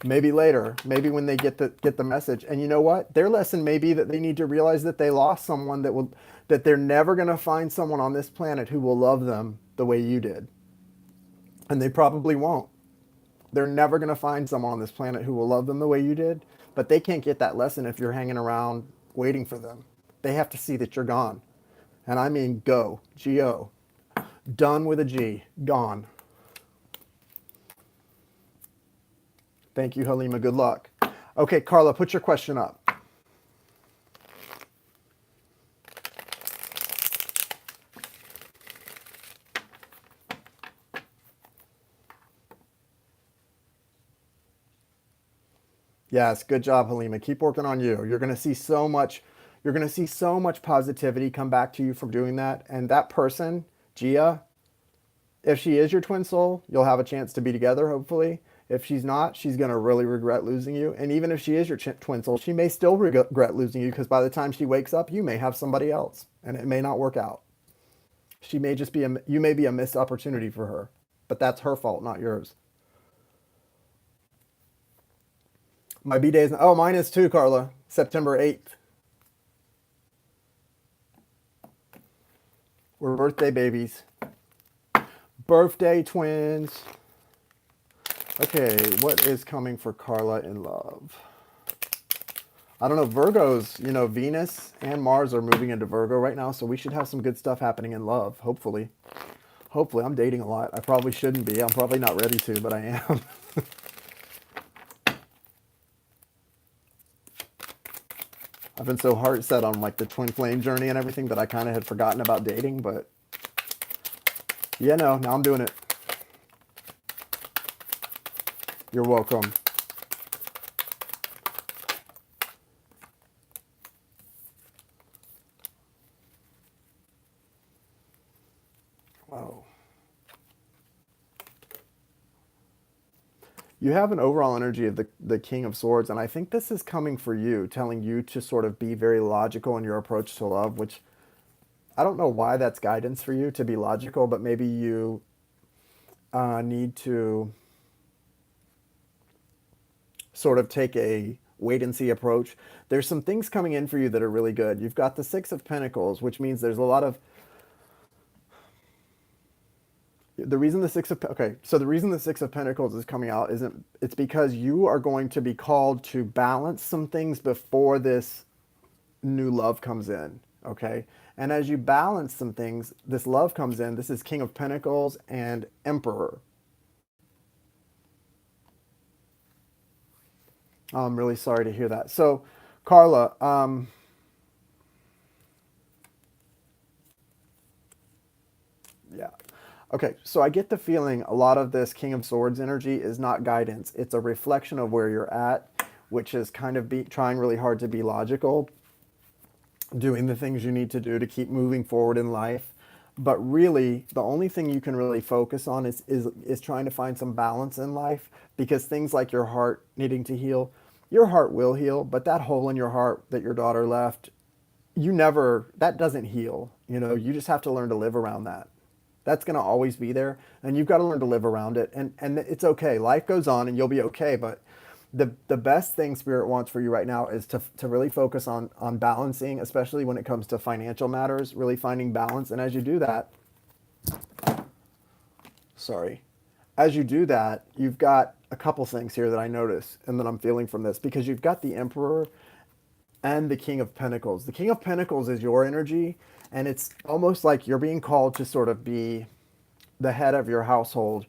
Maybe later, maybe when they get the message. And you know what? Their lesson may be that they need to realize that they lost someone that they're never going to find someone on this planet who will love them the way you did. And they probably won't. They're never going to find someone on this planet who will love them the way you did. But they can't get that lesson if you're hanging around waiting for them. They have to see that you're gone. And I mean go. G-O. Done with a G. Gone. Thank you, Halima. Good luck. Okay, Carla, put your question up. Yes, good job, Halima. Keep working on you. You're going to see so much, positivity come back to you from doing that. And that person, Gia, if she is your twin soul, you'll have a chance to be together, hopefully. If she's not, she's going to really regret losing you. And even if she is your twin soul, she may still regret losing you, because by the time she wakes up, you may have somebody else and it may not work out. She may just be you may be a missed opportunity for her, but that's her fault, not yours. My B-day is, oh, mine is too, Carla. September 8th. We're birthday babies. Birthday twins. Okay, what is coming for Carla in love? I don't know, Virgos, Venus and Mars are moving into Virgo right now, so we should have some good stuff happening in love, hopefully. Hopefully, I'm dating a lot. I probably shouldn't be. I'm probably not ready to, but I am. I've been so heart set on like the twin flame journey and everything that I kind of had forgotten about dating, but yeah, no, now I'm doing it. You're welcome. Wow. You have an overall energy of the King of Swords, and I think this is coming for you, telling you to sort of be very logical in your approach to love, which I don't know why that's guidance for you to be logical, but maybe you need to sort of take a wait and see approach. There's some things coming in for you that are really good. You've got the Six of Pentacles, which means there's a lot of The reason the six of okay, so the reason the six of pentacles is coming out isn't it's because you are going to be called to balance some things before this new love comes in, okay? And as you balance some things, this love comes in. This is King of Pentacles and Emperor. I'm really sorry to hear that. So, Carla, yeah. Okay, so I get the feeling a lot of this King of Swords energy is not guidance. It's a reflection of where you're at, which is kind of trying really hard to be logical, doing the things you need to do to keep moving forward in life. But really, the only thing you can really focus on is trying to find some balance in life, because things like your heart needing to heal, your heart will heal, but that hole in your heart that your daughter left, that doesn't heal. You know, you just have to learn to live around that. That's going to always be there, and you've got to learn to live around it. And it's okay. Life goes on, and you'll be okay. But the best thing Spirit wants for you right now is to really focus on balancing, especially when it comes to financial matters. Really finding balance, and as you do that, sorry, as you do that, you've got a couple things here that I notice and that I'm feeling from this, because you've got the Emperor and the King of Pentacles. The King of Pentacles is your energy, and it's almost like you're being called to sort of be the head of your household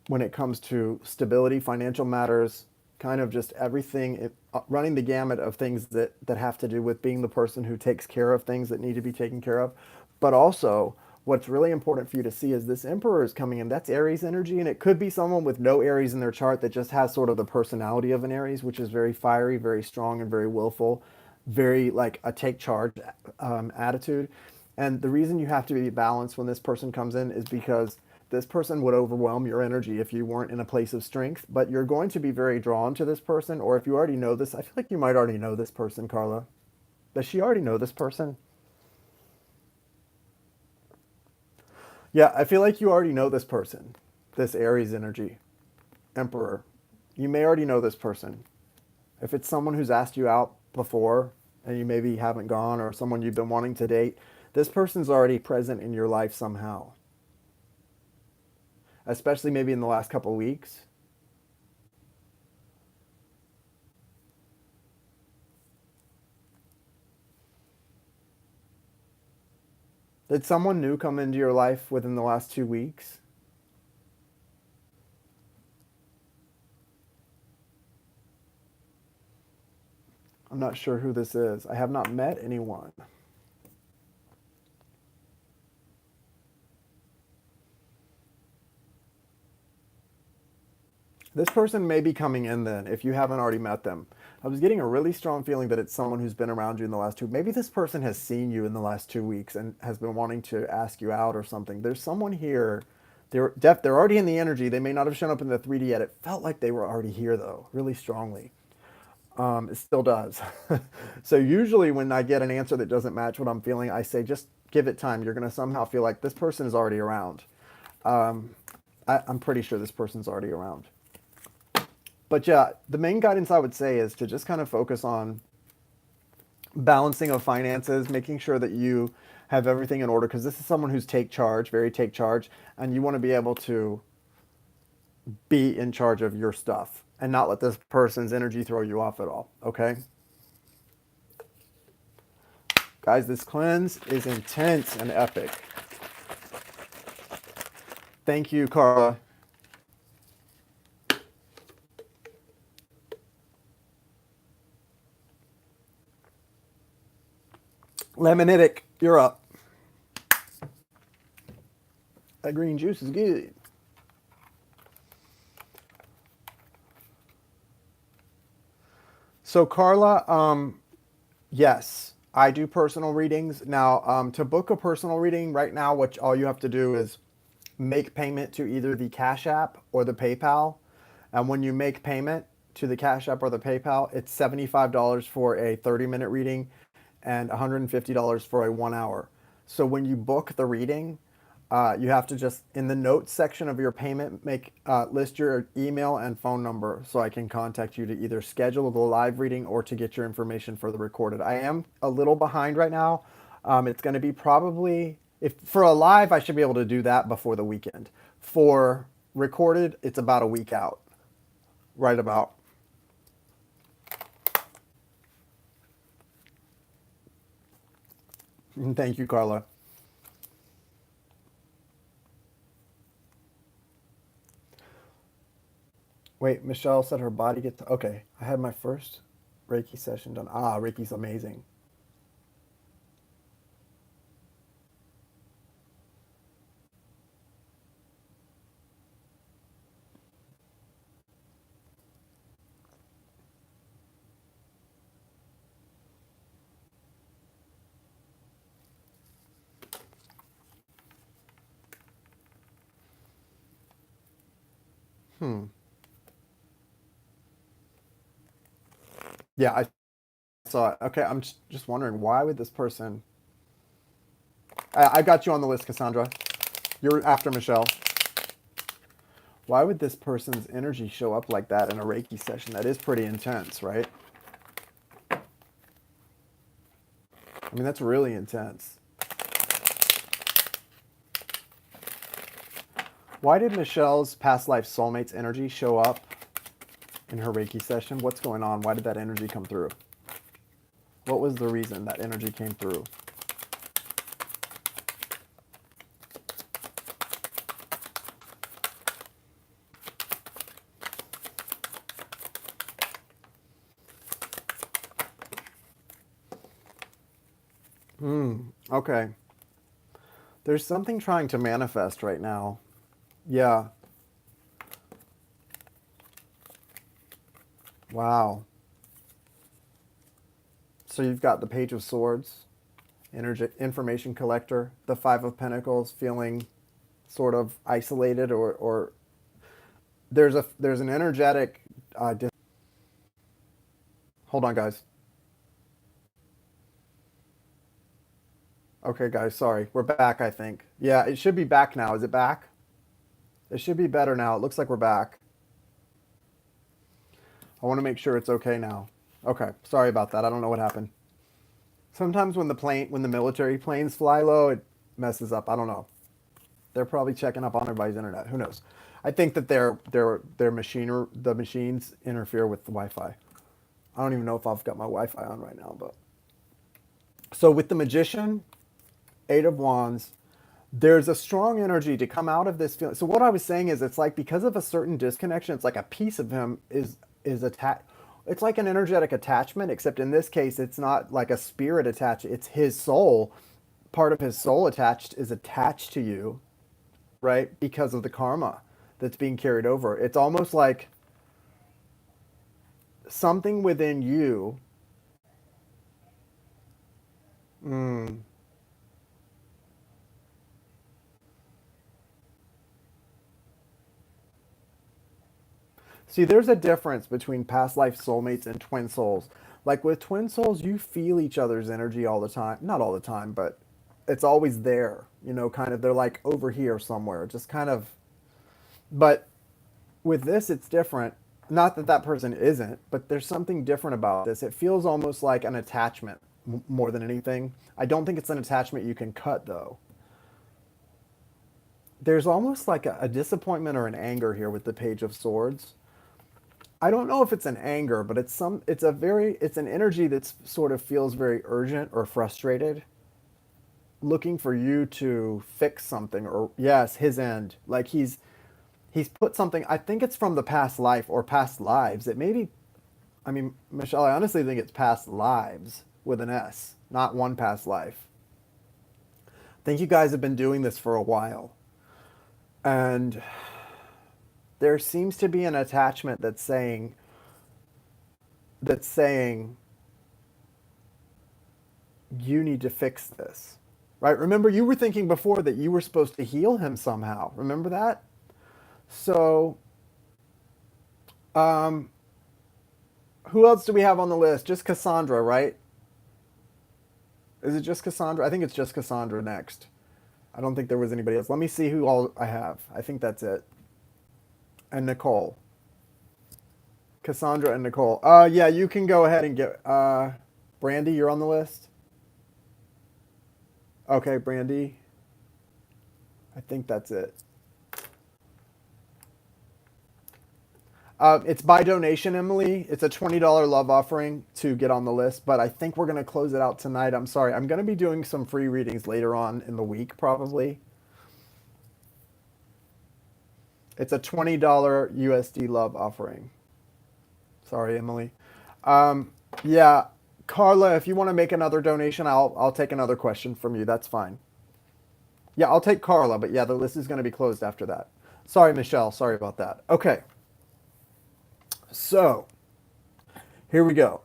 when it comes to stability, financial matters, kind of just everything, running the gamut of things that have to do with being the person who takes care of things that need to be taken care of. But also, what's really important for you to see is this Emperor is coming in. That's Aries energy, and it could be someone with no Aries in their chart that just has sort of the personality of an Aries, which is very fiery, very strong, and very willful, very like a take charge attitude. And the reason you have to be balanced when this person comes in is because this person would overwhelm your energy if you weren't in a place of strength, but you're going to be very drawn to this person. Or if you already know this, I feel like you might already know this person, Carla. Does she already know this person? Yeah, I feel like you already know this person, this Aries energy, Emperor. You may already know this person. If it's someone who's asked you out before and you maybe haven't gone, or someone you've been wanting to date, this person's already present in your life somehow, especially maybe in the last couple of weeks. Did someone new come into your life within the last 2 weeks? I'm not sure who this is. I have not met anyone. This person may be coming in then, if you haven't already met them. I was getting a really strong feeling that it's someone who's been around you in the last two. Maybe this person has seen you in the last 2 weeks and has been wanting to ask you out or something. There's someone here. They're already in the energy. They may not have shown up in the 3D yet. It felt like they were already here though, really strongly. It still does. So usually when I get an answer that doesn't match what I'm feeling, I say just give it time. You're going to somehow feel like this person is already around. Um, I'm pretty sure this person's already around. But yeah, the main guidance I would say is to just kind of focus on balancing of finances, making sure that you have everything in order, because this is someone who's take charge, very take charge, and you want to be able to be in charge of your stuff and not let this person's energy throw you off at all. Okay? Guys, this cleanse is intense and epic. Thank you, Carla. Lemonitic, you're up. That green juice is good. So, Carla, yes, I do personal readings. Now, to book a personal reading right now, what all you have to do is make payment to either the Cash App or the PayPal. And when you make payment to the Cash App or the PayPal, it's $75 for a 30-minute reading and $150 for a 1 hour. So when you book the reading, you have to just, in the notes section of your payment, list your email and phone number so I can contact you to either schedule the live reading or to get your information for the recorded. I am a little behind right now. It's going to be probably If for a live, I should be able to do that before the weekend. For recorded, it's about a week out, right about. Thank you, Carla. Wait, Michelle said her body gets okay. I had my first Reiki session done. Ah, Reiki's amazing. Hmm. Yeah, I saw it. Okay, I'm just wondering why would this person? I got you on the list, Cassandra. You're after Michelle. Why would this person's energy show up like that in a Reiki session? That is pretty intense, right? I mean, that's really intense. Why did Michelle's past life soulmate's energy show up in her Reiki session? What's going on? Why did that energy come through? What was the reason that energy came through? Okay. There's something trying to manifest right now. Yeah. Wow. So you've got the Page of Swords, energy, information collector, the Five of Pentacles, feeling sort of isolated, or there's an energetic. Hold on, guys. Okay, guys. Sorry, we're back. I think. Yeah, it should be back now. Is it back? It should be better now. It looks like we're back. I want to make sure it's okay now. Okay, sorry about that. I don't know what happened. Sometimes when the military planes fly low, it messes up. I don't know. They're probably checking up on everybody's internet. Who knows? I think that the machines interfere with the Wi-Fi. I don't even know if I've got my Wi-Fi on right now, but so with the magician, Eight of Wands, there's a strong energy to come out of this feeling. So what I was saying is, it's like because of a certain disconnection, it's like a piece of him is attached. It's like an energetic attachment, except in this case, it's not like a spirit attached. It's his soul. Part of his soul attached is attached to you, right? Because of the karma that's being carried over. It's almost like something within you. Mm, See, there's a difference between past life soulmates and twin souls. Like with twin souls, you feel each other's energy all the time. Not all the time, but it's always there. You know, kind of, they're like over here somewhere, just kind of. But with this, it's different. Not that that person isn't, but there's something different about this. It feels almost like an attachment more than anything. I don't think it's an attachment you can cut, though. There's almost like a disappointment or an anger here with the Page of Swords. I don't know if it's an anger, but it's an energy that sort of feels very urgent or frustrated, looking for you to fix something, or yes, his end. Like he's put something, I think it's from the past life or past lives. It may be, I mean, Michelle, I honestly think it's past lives with an S, not one past life. I think you guys have been doing this for a while. And there seems to be an attachment that's saying you need to fix this. Right? Remember, you were thinking before that you were supposed to heal him somehow. Remember that? So, um, who else do we have on the list? Just Cassandra, right? Is it just Cassandra? I think it's just Cassandra next. I don't think there was anybody else. Let me see who all I have. I think that's it. And Nicole. Cassandra and Nicole. Yeah, you can go ahead and get Brandy, you're on the list. Okay, Brandy. I think that's it. It's by donation, Emily. It's a $20 love offering to get on the list, but I think we're going to close it out tonight. I'm sorry. I'm going to be doing some free readings later on in the week, probably. It's a $20 USD love offering. Sorry, Emily. Yeah, Carla, if you want to make another donation, I'll take another question from you. That's fine. Yeah, I'll take Carla, but yeah, the list is going to be closed after that. Sorry, Michelle. Sorry about that. Okay, so here we go.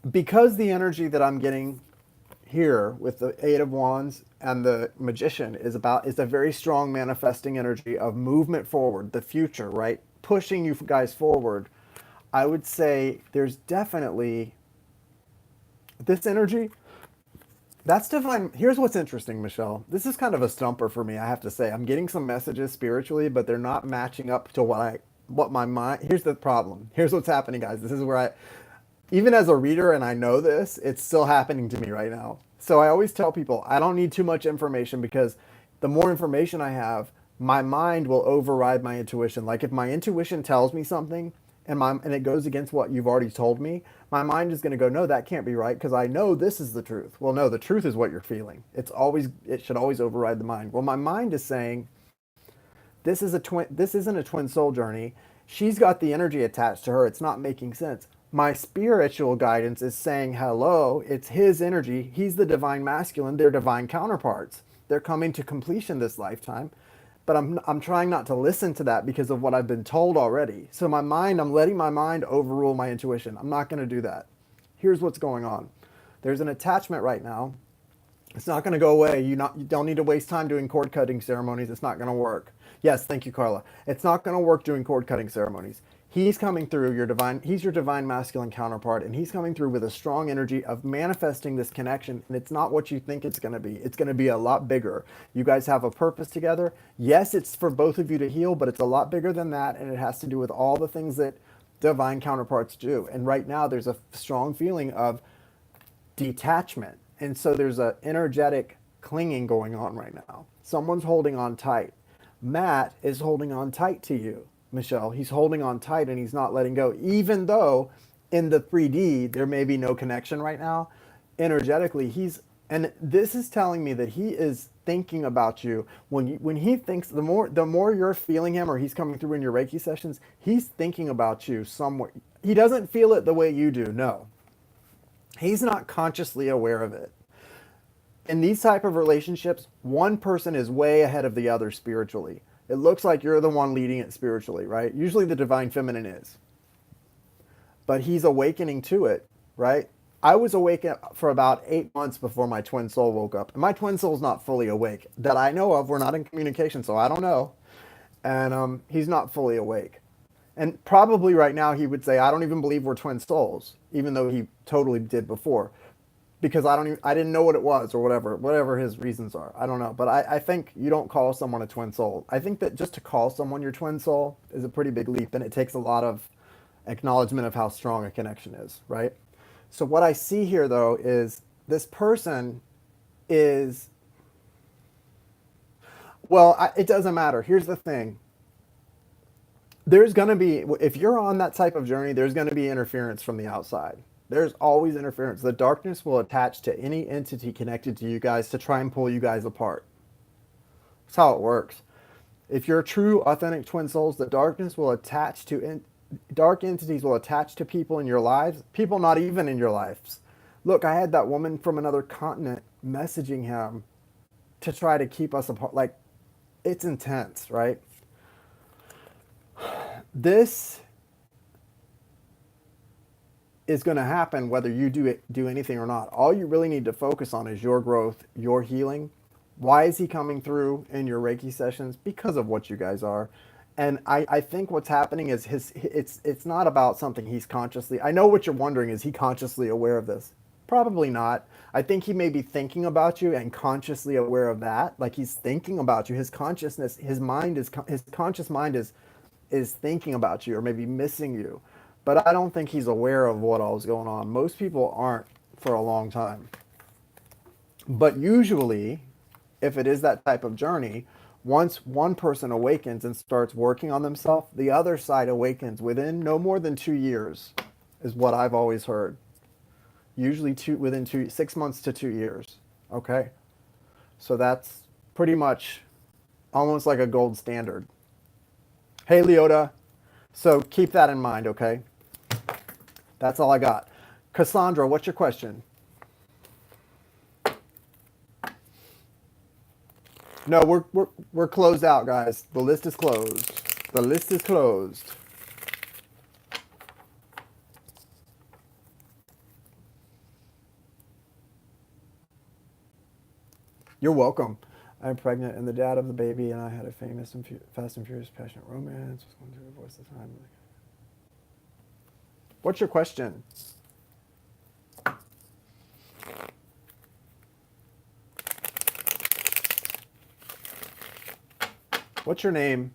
Because the energy that I'm getting here with the Eight of Wands and the Magician is a very strong manifesting energy of movement forward, the future, right? Pushing you guys forward. I would say there's definitely this energy. That's divine. Here's what's interesting, Michelle. This is kind of a stumper for me, I have to say. I'm getting some messages spiritually, but they're not matching up to what my mind. Here's the problem. Here's what's happening, guys. This is where even as a reader, and I know this, it's still happening to me right now. So I always tell people I don't need too much information, because the more information I have, my mind will override my intuition. Like if my intuition tells me something and it goes against what you've already told me, my mind is going to go, no, that can't be right, because I know this is the truth. Well, no, the truth is what you're feeling. It should always override the mind. Well, my mind is saying this isn't a twin soul journey. She's got the energy attached to her. It's not making sense. My spiritual guidance is saying, hello, it's his energy. He's the divine masculine. They're divine counterparts. They're coming to completion this lifetime. But I'm trying not to listen to that because of what I've been told already. So I'm letting my mind overrule my intuition. I'm not going to do that. Here's what's going on. There's an attachment right now. It's not going to go away. You don't need to waste time doing cord cutting ceremonies. It's not going to work. Yes, thank you, Carla. It's not going to work doing cord cutting ceremonies. He's coming through he's your divine masculine counterpart, and he's coming through with a strong energy of manifesting this connection, and it's not what you think it's going to be. It's going to be a lot bigger. You guys have a purpose together. Yes, it's for both of you to heal, but it's a lot bigger than that, and it has to do with all the things that divine counterparts do. And right now there's a strong feeling of detachment. And so there's an energetic clinging going on right now. Someone's holding on tight. Matt is holding on tight to you, Michelle. He's holding on tight and he's not letting go, even though in the 3D there may be no connection right now. Energetically, and this is telling me that he is thinking about you. When he thinks, the more you're feeling him, or he's coming through in your Reiki sessions, he's thinking about you somewhere. He doesn't feel it the way you do. No, he's not consciously aware of it. In these type of relationships, one person is way ahead of the other spiritually. It looks like you're the one leading it spiritually, right? Usually the divine feminine is. But he's awakening to it, right? I was awake for about 8 months before my twin soul woke up. And my twin soul's not fully awake. That I know of, we're not in communication, so I don't know. And he's not fully awake. And probably right now he would say, I don't even believe we're twin souls, even though he totally did before. Because I didn't know what it was, or whatever his reasons are. I don't know. But I think you don't call someone a twin soul. I think that just to call someone your twin soul is a pretty big leap, and it takes a lot of acknowledgement of how strong a connection is, right? So what I see here, though, is this person is, well, it doesn't matter. Here's the thing. There's going to be, if you're on that type of journey, there's going to be interference from the outside. There's always interference. The darkness will attach to any entity connected to you guys to try and pull you guys apart. That's how it works. If you're true, authentic twin souls, the darkness will attach to, dark entities will attach to people in your lives, people not even in your lives. Look, I had that woman from another continent messaging him to try to keep us apart. Like, it's intense, right? This is going to happen whether you do anything or not. All you really need to focus on is your growth, your healing. Why is he coming through in your Reiki sessions? Because of what you guys are. And I think what's happening is it's not about something he's consciously, I know what you're wondering, is he consciously aware of this? Probably not. I think he may be thinking about you and consciously aware of that. Like, he's thinking about you. His consciousness, his conscious mind is thinking about you, or maybe missing you. But I don't think he's aware of what all is going on. Most people aren't for a long time. But usually, if it is that type of journey, once one person awakens and starts working on themselves, the other side awakens within no more than 2 years, is what I've always heard. Usually within 6 months to 2 years. Okay, so that's pretty much almost like a gold standard. Hey, Leota. So keep that in mind. Okay, that's all I got. Cassandra, what's your question? No, we're closed out, guys. The list is closed. The list is closed. You're welcome. I'm pregnant, and the dad of the baby and I had a famous and fast and furious, passionate romance. Was going through divorce at the time. What's your question? What's your name?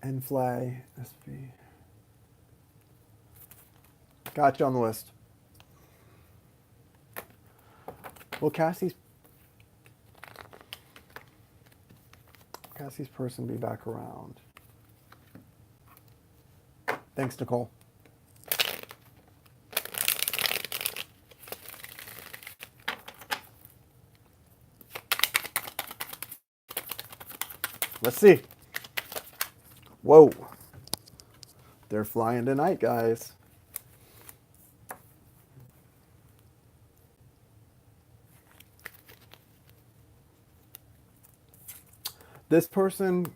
And Fly SB. Got you on the list. Will Cassie's person be back around? Thanks, Nicole. Let's see. Whoa. They're flying tonight, guys. This person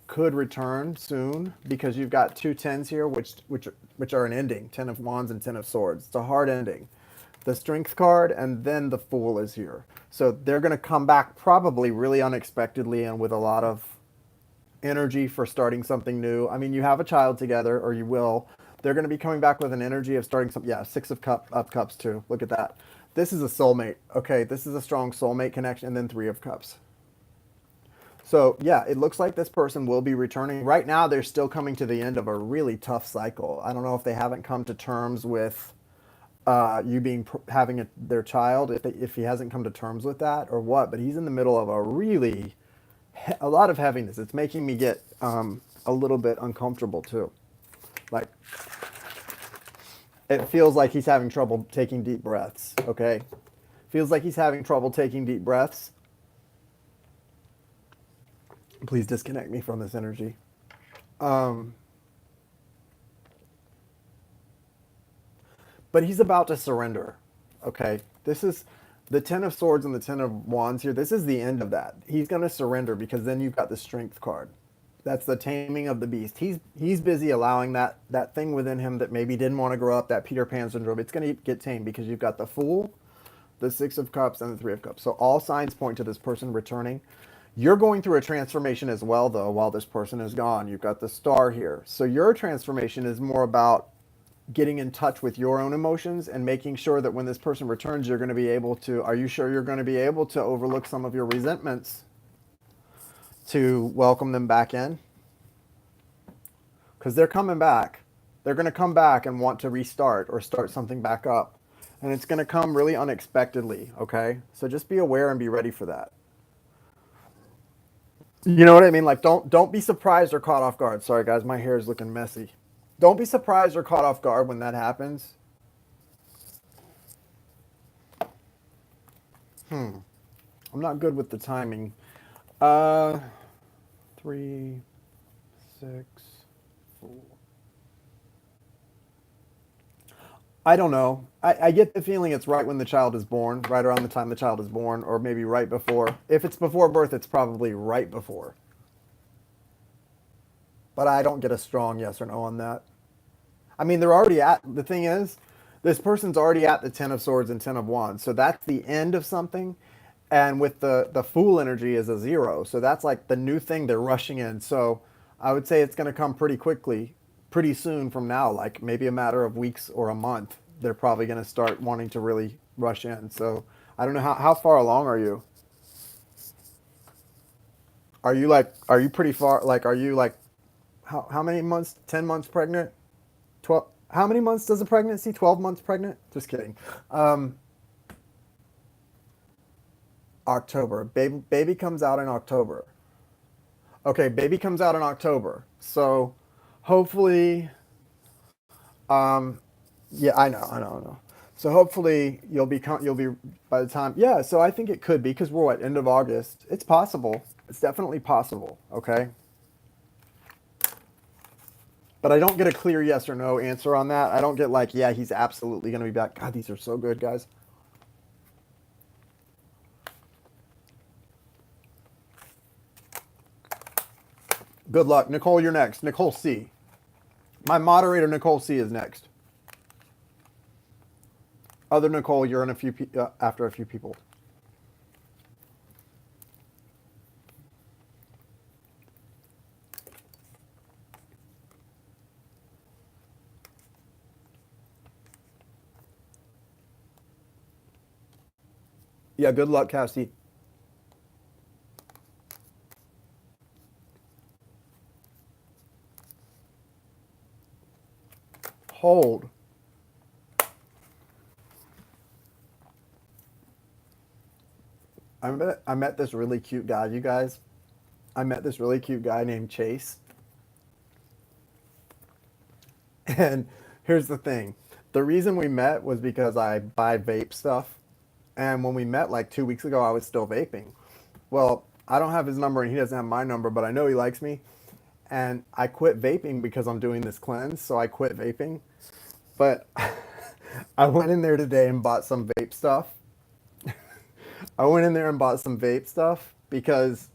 could return soon because you've got two tens here, which are an ending. 10 of Wands and 10 of Swords. It's a hard ending. The Strength card and then the Fool is here. So they're going to come back probably really unexpectedly and with a lot of energy for starting something new. I mean, you have a child together, or you will. They're going to be coming back with an energy of starting something. Yeah, Six of Cups too. Look at that. This is a soulmate. Okay, this is a strong soulmate connection, and then Three of Cups. So yeah, it looks like this person will be returning. Right now, they're still coming to the end of a really tough cycle. I don't know if they haven't come to terms with you having their child, if he hasn't come to terms with that or what. But he's in the middle of a lot of heaviness. It's making me get a little bit uncomfortable too. Like it feels like he's having trouble taking deep breaths. Okay, feels like he's having trouble taking deep breaths. Please disconnect me from this energy. Um, but he's about to surrender. Okay, this is the 10 of Swords and the 10 of Wands here. This is the end of that. He's going to surrender because then you've got the Strength card. That's the taming of the beast. He's busy allowing that thing within him that maybe didn't want to grow up, that Peter Pan syndrome. It's going to get tamed because you've got the Fool, the Six of Cups, and the Three of Cups. So all signs point to this person returning. You're going through a transformation as well, though, while this person is gone. You've got the Star here. So your transformation is more about getting in touch with your own emotions and making sure that when this person returns, you're going to be able to, are you sure you're going to be able to overlook some of your resentments to welcome them back in? Because they're coming back. They're going to come back and want to restart or start something back up. And it's going to come really unexpectedly, okay? So just be aware and be ready for that. You know what I mean? Like don't be surprised or caught off guard. Sorry guys, my hair is looking messy. Don't be surprised or caught off guard when that happens. I'm not good with the timing. Uh 3, 6, 4. I don't know. I get the feeling it's right when the child is born, right around the time the child is born, or maybe right before. If it's before birth, it's probably right before. But I don't get a strong yes or no on that. I mean, they're already at, the thing is, this person's already at the 10 of Swords and 10 of Wands. So that's the end of something. And with the Fool energy is a 0. So that's like the new thing they're rushing in. So I would say it's going to come pretty quickly, pretty soon from now, like maybe a matter of weeks or a month. They're probably going to start wanting to really rush in. So I don't know how far along are you? Are you pretty far? Like, are you like, how many months? 10 months pregnant? 12? How many months does a pregnancy? 12 months pregnant? Just kidding. Um, October. Baby comes out in October. Okay, baby comes out in October. So hopefully, um, yeah, I know. So hopefully you'll be by the time. Yeah, so I think it could be because we're what, end of August. It's possible. It's definitely possible. Okay, but I don't get a clear yes or no answer on that. I don't get like, yeah, he's absolutely going to be back. God, these are so good, guys. Good luck, Nicole. You're next. Nicole C. My moderator, Nicole C, is next. Other Nicole, you're in a few after a few people. Yeah, good luck, Cassie. Hold. I met this really cute guy, you guys. I met this really cute guy named Chase. And here's the thing. The reason we met was because I buy vape stuff. And when we met like 2 weeks ago, I was still vaping. Well, I don't have his number and he doesn't have my number, but I know he likes me. And I quit vaping because I'm doing this cleanse. So I quit vaping. But I went in there today and bought some vape stuff. I went in there and bought some vape stuff because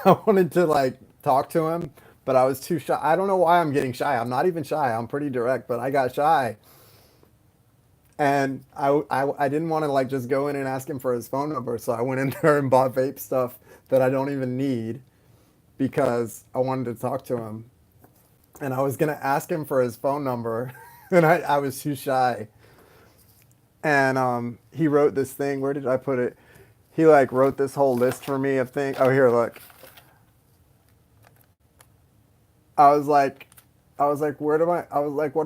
I wanted to like talk to him, but I was too shy. I don't know why I'm getting shy. I'm not even shy. I'm pretty direct, but I got shy. And I didn't want to like just go in and ask him for his phone number. So I went in there and bought vape stuff that I don't even need because I wanted to talk to him. And I was going to ask him for his phone number and I was too shy. And he wrote this thing. Where did I put it? He like wrote this whole list for me of things. Oh, here, look. I was like, I was like, what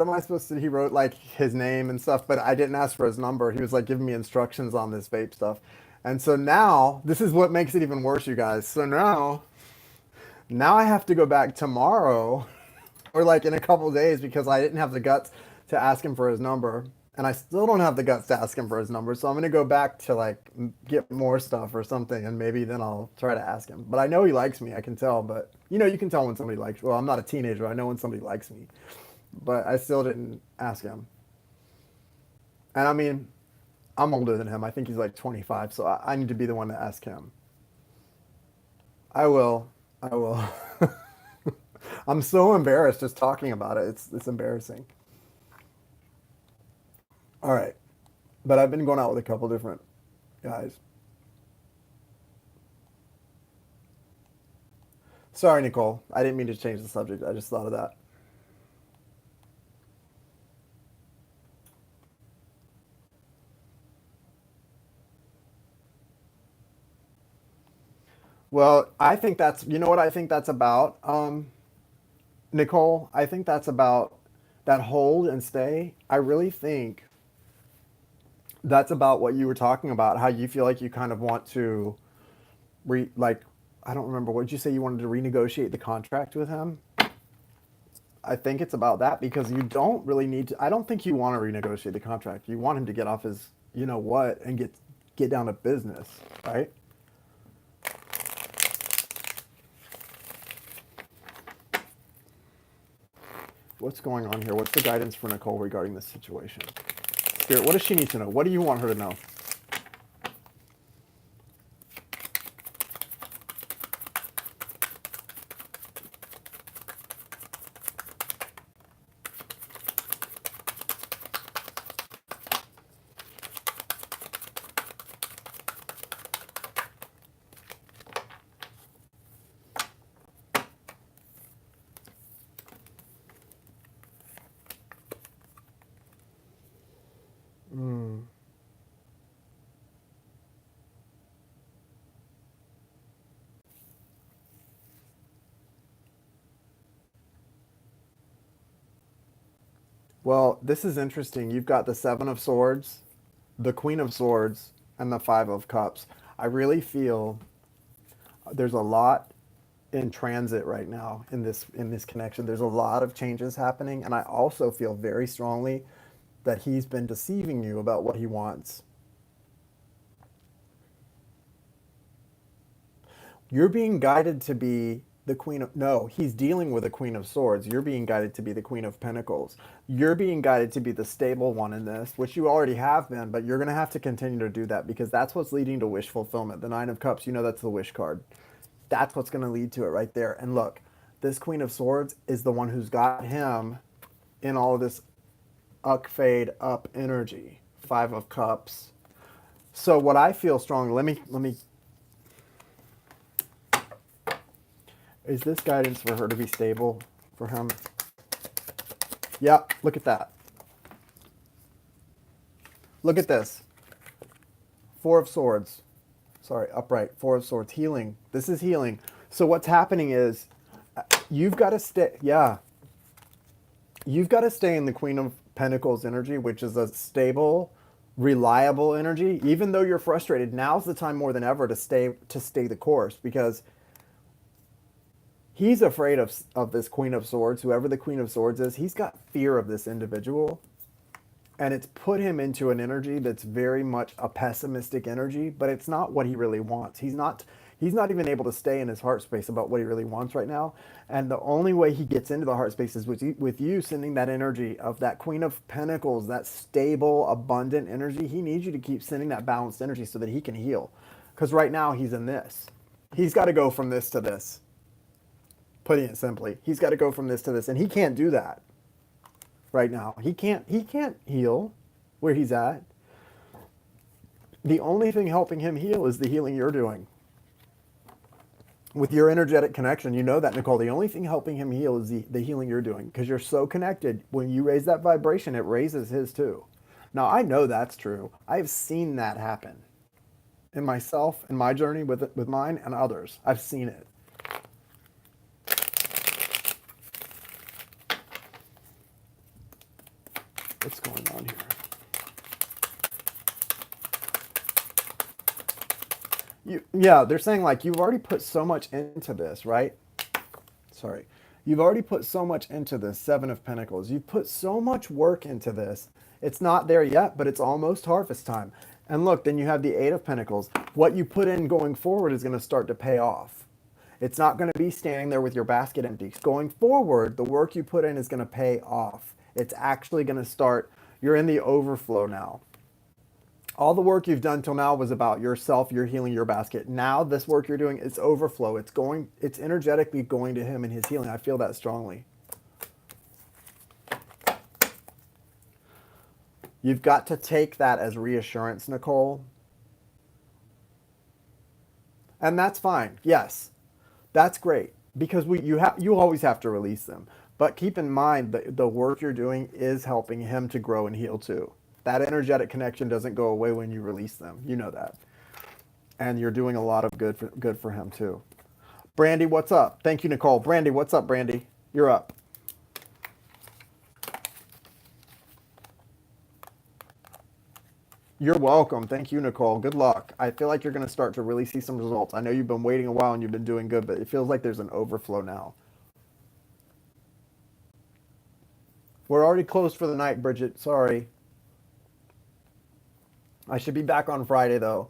am I supposed to? He wrote like his name and stuff, but I didn't ask for his number. He was like giving me instructions on this vape stuff. And so now, this is what makes it even worse, you guys. So now I have to go back tomorrow or like in a couple of days because I didn't have the guts to ask him for his number. And I still don't have the guts to ask him for his number. So I'm going to go back to like get more stuff or something. And maybe then I'll try to ask him. But I know he likes me. I can tell. But you know, you can tell when somebody likes, well, I'm not a teenager. I know when somebody likes me. But I still didn't ask him. And I mean, I'm older than him. I think he's like 25. So I need to be the one to ask him. I will. I will. I'm so embarrassed just talking about it. It's embarrassing. All right. But I've been going out with a couple different guys. Sorry, Nicole. I didn't mean to change the subject. I just thought of that. Well, I think that's, you know what I think that's about, Nicole? I think that's about that hold and stay. I really think that's about what you were talking about, how you feel like you kind of want to like, I don't remember, what did you say you wanted to renegotiate the contract with him? I think it's about that because you don't really need to, I don't think you want to renegotiate the contract. You want him to get off his, you know what, and get down to business, right? What's going on here? What's the guidance for Nicole regarding this situation? Spirit, what does she need to know? What do you want her to know? Well, this is interesting. You've got the Seven of Swords, the Queen of Swords, and the Five of Cups. I really feel there's a lot in transit right now in this connection. There's a lot of changes happening, and I also feel very strongly that he's been deceiving you about what he wants. You're being guided to be the queen of, no, he's dealing with a queen of swords. You're being guided to be the queen of pentacles. You're being guided to be the stable one in this, which you already have been, but you're going to have to continue to do that because that's what's leading to wish fulfillment. The Nine of Cups, you know, that's the wish card. That's what's going to lead to it right there. And look, this queen of swords is the one who's got him in all of this uck fade up energy. Five of Cups. So what I feel strongly, let me is this guidance for her to be stable for him? Yeah, look at that. Look at this. Four of Swords. Sorry, upright. Four of Swords. Healing. This is healing. So what's happening is you've got to stay, yeah. You've got to stay in the Queen of Pentacles energy, which is a stable, reliable energy. Even though you're frustrated, now's the time more than ever to stay the course because he's afraid of this Queen of Swords, whoever the Queen of Swords is. He's got fear of this individual. And it's put him into an energy that's very much a pessimistic energy, but it's not what he really wants. He's not even able to stay in his heart space about what he really wants right now. And the only way he gets into the heart space is with you sending that energy of that Queen of Pentacles, that stable, abundant energy. He needs you to keep sending that balanced energy so that he can heal. Because right now he's in this. He's got to go from this to this. Putting it simply, he's got to go from this to this, and he can't do that right now. He can't heal where he's at. The only thing helping him heal is the healing you're doing. With your energetic connection, you know that, Nicole. The only thing helping him heal is the healing you're doing because you're so connected. When you raise that vibration, it raises his too. Now, I know that's true. I've seen that happen in myself, in my journey with mine and others. I've seen it. What's going on here? Yeah, they're saying like you've already put so much into this, right? Sorry. You've already put so much into this, Seven of Pentacles. You've put so much work into this. It's not there yet, but it's almost harvest time. And look, then you have the Eight of Pentacles. What you put in going forward is going to start to pay off. It's not going to be standing there with your basket empty. Going forward, the work you put in is going to pay off. It's actually going to start, you're in the overflow now. All the work you've done till now was about yourself, you're healing your basket. Now this work you're doing, it's overflow. It's energetically going to him and his healing. I feel that strongly. You've got to take that as reassurance, Nicole. And that's fine. Yes, that's great because you always have to release them. But keep in mind that the work you're doing is helping him to grow and heal too. That energetic connection doesn't go away when you release them. You know that. And you're doing a lot of good for him too. Brandy, what's up? Thank you, Nicole. Brandy, what's up, Brandy? You're up. You're welcome. Thank you, Nicole. Good luck. I feel like you're going to start to really see some results. I know you've been waiting a while and you've been doing good, but it feels like there's an overflow now. We're already closed for the night, Bridget. Sorry. I should be back on Friday, though.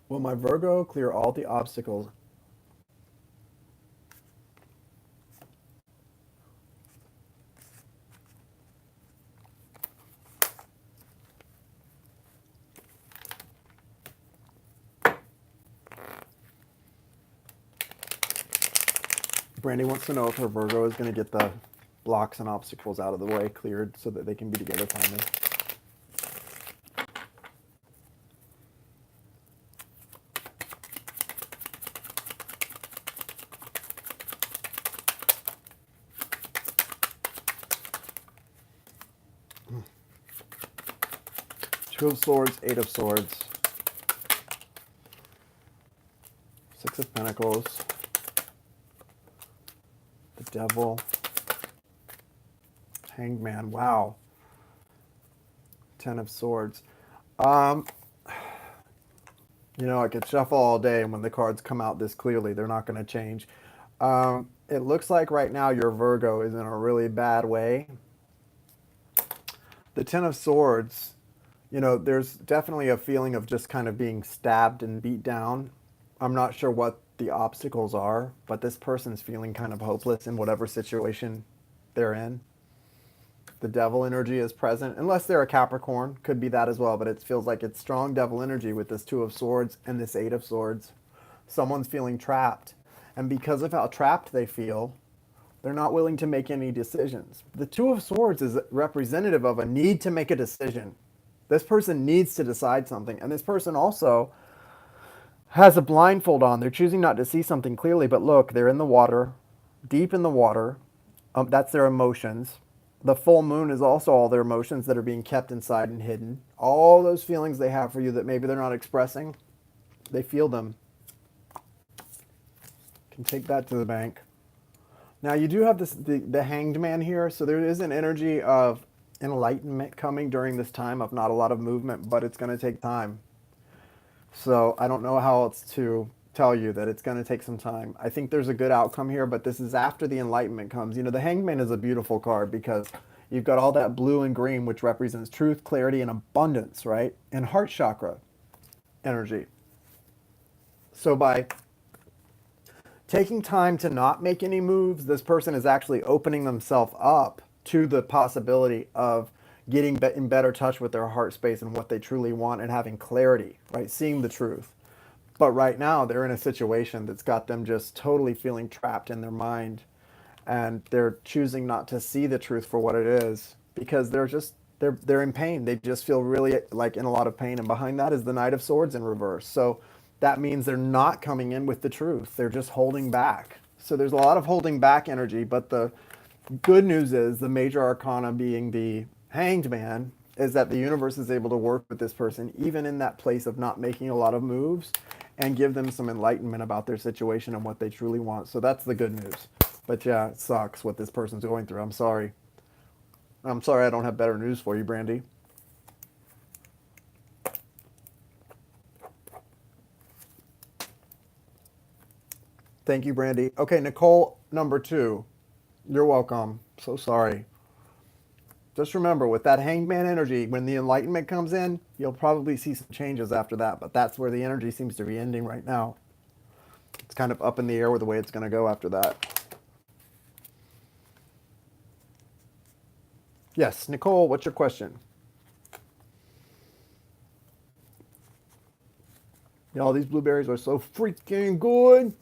Will my Virgo clear all the obstacles? Brandy wants to know if her Virgo is going to get the blocks and obstacles out of the way, cleared, so that they can be together finally. Two Two of Swords, Eight of Swords, Six of Pentacles, the Devil, Hanged Man. Wow. Ten of Swords. You know, I could shuffle all day, and when the cards come out this clearly, they're not going to change. It looks like right now your Virgo is in a really bad way. The Ten of Swords, you know, there's definitely a feeling of just kind of being stabbed and beat down. I'm not sure what the obstacles are, but this person's feeling kind of hopeless in whatever situation they're in. The Devil energy is present, unless they're a Capricorn, could be that as well, but it feels like it's strong Devil energy with this Two of Swords and this Eight of Swords. Someone's feeling trapped, and because of how trapped they feel, they're not willing to make any decisions. The Two of Swords is representative of a need to make a decision. This person needs to decide something, and this person also has a blindfold on. They're choosing not to see something clearly, but look, they're in the water, deep in the water. That's their emotions. The full moon is also all their emotions that are being kept inside and hidden. All those feelings they have for you that maybe they're not expressing, they feel them. Can take that to the bank. Now you do have the Hanged Man here, so there is an energy of enlightenment coming during this time of not a lot of movement, but it's going to take time. So I don't know how else to tell you that it's going to take some time. I think there's a good outcome here, but this is after the enlightenment comes. You know, the Hanged Man is a beautiful card because you've got all that blue and green, which represents truth, clarity, and abundance, right? And heart chakra energy. So by taking time to not make any moves, this person is actually opening themselves up to the possibility of getting in better touch with their heart space and what they truly want and having clarity, right? Seeing the truth. But right now they're in a situation that's got them just totally feeling trapped in their mind, and they're choosing not to see the truth for what it is because they're in pain. They just feel really like in a lot of pain, and behind that is the Knight of Swords in reverse. So that means they're not coming in with the truth. They're just holding back. So there's a lot of holding back energy, but the good news is the major arcana being the Hanged Man is that the universe is able to work with this person even in that place of not making a lot of moves and give them some enlightenment about their situation and what they truly want. So that's the good news. But yeah, it sucks what this person's going through. I'm sorry. I'm sorry I don't have better news for you, Brandy. Thank you, Brandy. Okay, Nicole, number 2. You're welcome. So sorry. Just remember, with that Hanged Man energy, when the enlightenment comes in, you'll probably see some changes after that, but that's where the energy seems to be ending right now. It's kind of up in the air with the way it's going to go after that. Yes, Nicole, what's your question? Y'all, these blueberries are so freaking good.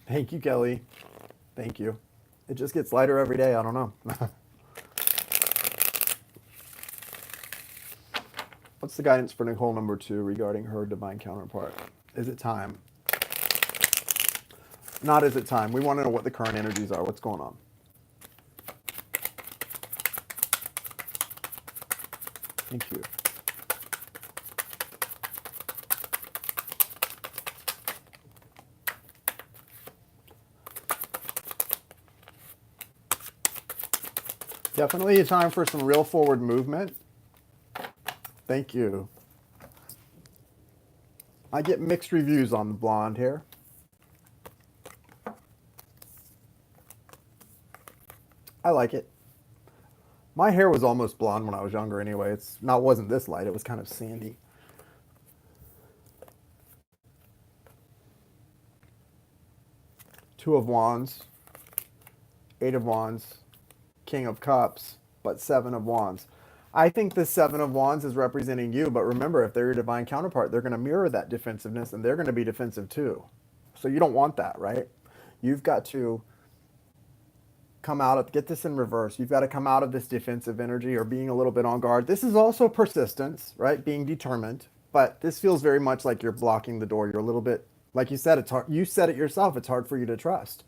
Thank you, Kelly. Thank you. It just gets lighter every day. I don't know. What's the guidance for Nicole number 2 regarding her divine counterpart? Is it time? Not is it time. We want to know what the current energies are. What's going on? Thank you. Definitely a time for some real forward movement. Thank you. I get mixed reviews on the blonde hair. I like it. My hair was almost blonde when I was younger anyway. Wasn't this light. It was kind of sandy. Two of Wands, Eight of Wands, King of Cups, but Seven of Wands. I think the Seven of Wands is representing you, but remember, if they're your divine counterpart, they're going to mirror that defensiveness and they're going to be defensive too. So you don't want that, right? You've got to come out of, get this in reverse. You've got to come out of this defensive energy or being a little bit on guard. This is also persistence, right? Being determined, but this feels very much like you're blocking the door. You're a little bit, like you said, it's hard. You said it yourself. It's hard for you to trust.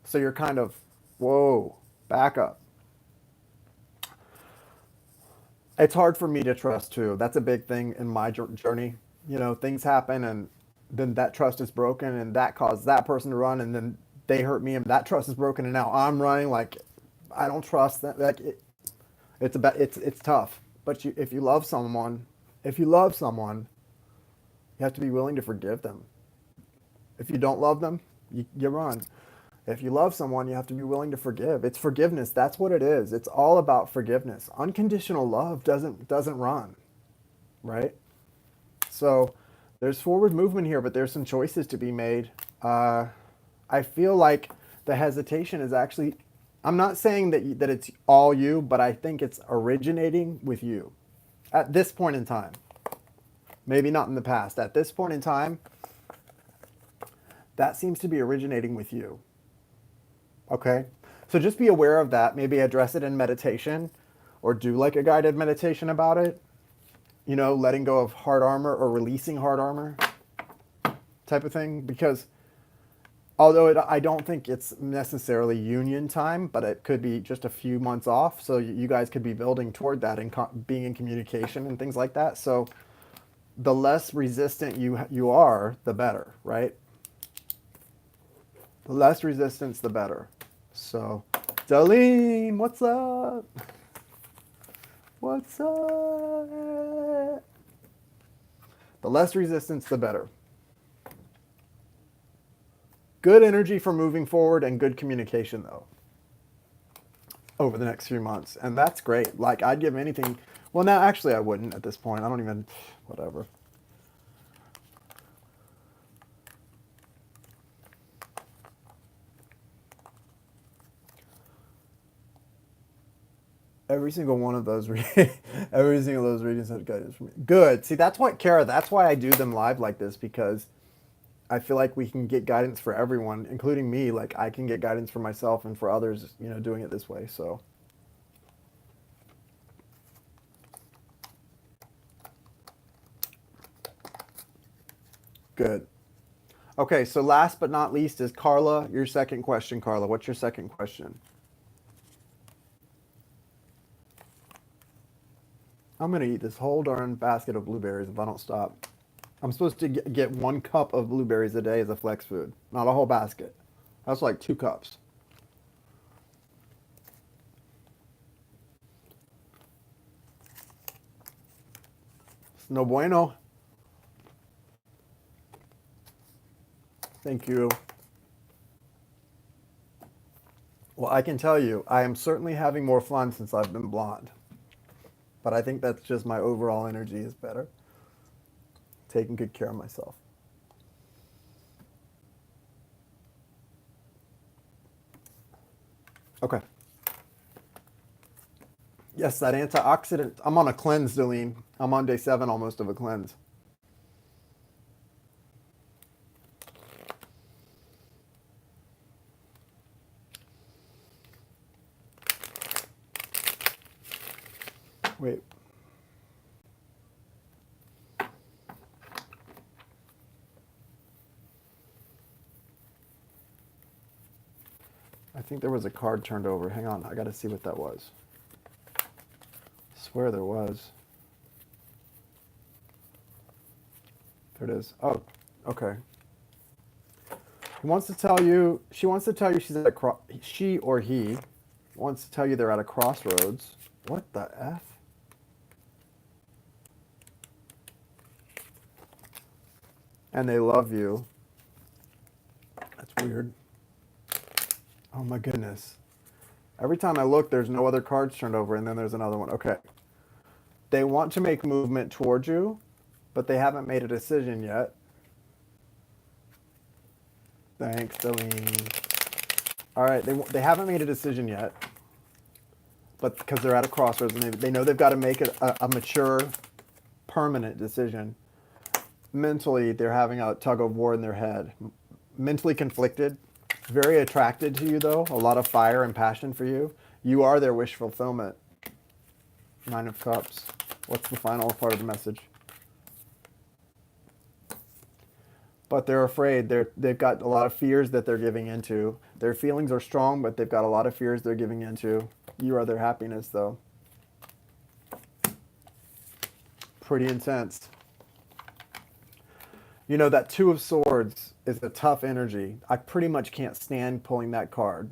So you're kind of, whoa, back up. It's hard for me to trust too. That's a big thing in my journey. You know, things happen and then that trust is broken and that caused that person to run and then they hurt me and that trust is broken and now I'm running like I don't trust that. Like it's tough. But if you love someone, you have to be willing to forgive them. If you don't love them, you run. If you love someone, you have to be willing to forgive. It's forgiveness. That's what it is. It's all about forgiveness. Unconditional love doesn't run, right? So there's forward movement here, but there's some choices to be made. I feel like the hesitation is actually, I'm not saying that it's all you, but I think it's originating with you at this point in time. Maybe not in the past. At this point in time, that seems to be originating with you. Okay, so just be aware of that. Maybe address it in meditation or do like a guided meditation about it. You know, letting go of hard armor or releasing hard armor type of thing. Because although I don't think it's necessarily union time, but it could be just a few months off. So you guys could be building toward that and being in communication and things like that. So the less resistant you are, the better, right? The less resistance, the better. So, Darlene, what's up? What's up? The less resistance, the better. Good energy for moving forward and good communication, though, over the next few months. And that's great. Like, I'd give anything. Well, now, actually, I wouldn't at this point. I don't even, whatever. Every single one of those, every single of those readings had guidance from me. Good. See, that's what, Kara, that's why I do them live like this, because I feel like we can get guidance for everyone, including me. Like, I can get guidance for myself and for others, you know, doing it this way. So, good. Okay, so last but not least is Carla. Your second question, Carla. What's your second question? I'm going to eat this whole darn basket of blueberries if I don't stop. I'm supposed to get 1 cup of blueberries a day as a flex food, not a whole basket. That's like 2 cups. It's no bueno. Thank you. Well, I can tell you, I am certainly having more fun since I've been blonde. But I think that's just my overall energy is better. Taking good care of myself. Okay. Yes, that antioxidant. I'm on a cleanse, Delene. I'm on day 7 almost of a cleanse. Wait. I think there was a card turned over. Hang on, I gotta see what that was. I swear there was. There it is. Oh, okay. He wants to tell you, she wants to tell you she's at a she or he wants to tell you they're at a crossroads. What the F? And they love you. That's weird. Oh my goodness. Every time I look, there's no other cards turned over, and then there's another one. Okay. They want to make movement towards you, but they haven't made a decision yet. Thanks, Delene. All right, they haven't made a decision yet, but because they're at a crossroads and they know they've got to make a mature, permanent decision. Mentally, they're having a tug of war in their head. Mentally conflicted, very attracted to you though, a lot of fire and passion for you. You are their wish fulfillment. Nine of Cups. What's the final part of the message? But they're afraid. They've got a lot of fears that they're giving into. Their feelings are strong, but they've got a lot of fears they're giving into. You are their happiness, though. Pretty intense. You know, that Two of Swords is a tough energy. I pretty much can't stand pulling that card,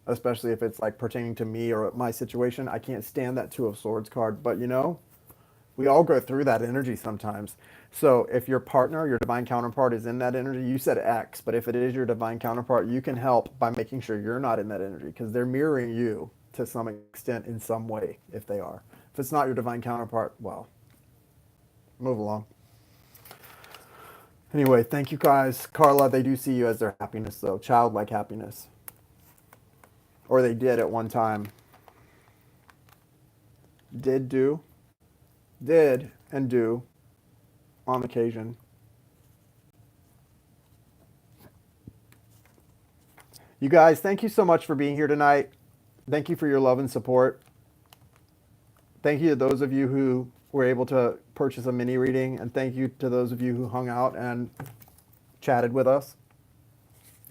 especially if it's like pertaining to me or my situation. I can't stand that Two of Swords card. But you know, we all go through that energy sometimes. So if your partner, your divine counterpart is in that energy, you said X, but if it is your divine counterpart, you can help by making sure you're not in that energy because they're mirroring you to some extent in some way if they are. If it's not your divine counterpart, well, move along. Anyway, thank you guys. Carla, they do see you as their happiness though, childlike happiness. Or they did at one time. Did and do on occasion. You guys, thank you so much for being here tonight. Thank you for your love and support. Thank you to those of you who were able to purchase a mini reading, and thank you to those of you who hung out and chatted with us.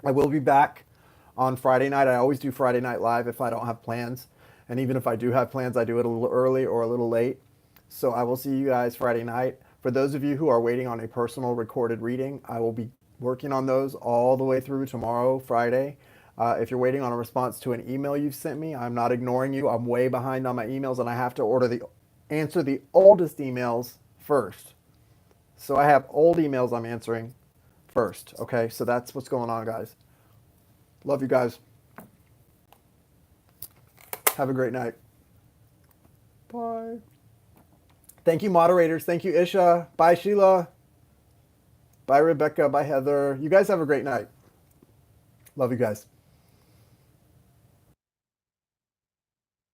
I will be back on Friday night. I always do Friday night live if I don't have plans. And even if I do have plans, I do it a little early or a little late. So I will see you guys Friday night. For those of you who are waiting on a personal recorded reading, I will be working on those all the way through tomorrow, Friday. If you're waiting on a response to an email you've sent me, I'm not ignoring you. I'm way behind on my emails, and I have to answer the oldest emails first. So I have old emails I'm answering first. Okay, so that's what's going on, guys. Love you guys. Have a great night. Bye. Thank you, moderators. Thank you, Isha. Bye, Sheila. Bye, Rebecca. Bye, Heather. You guys have a great night. Love you guys.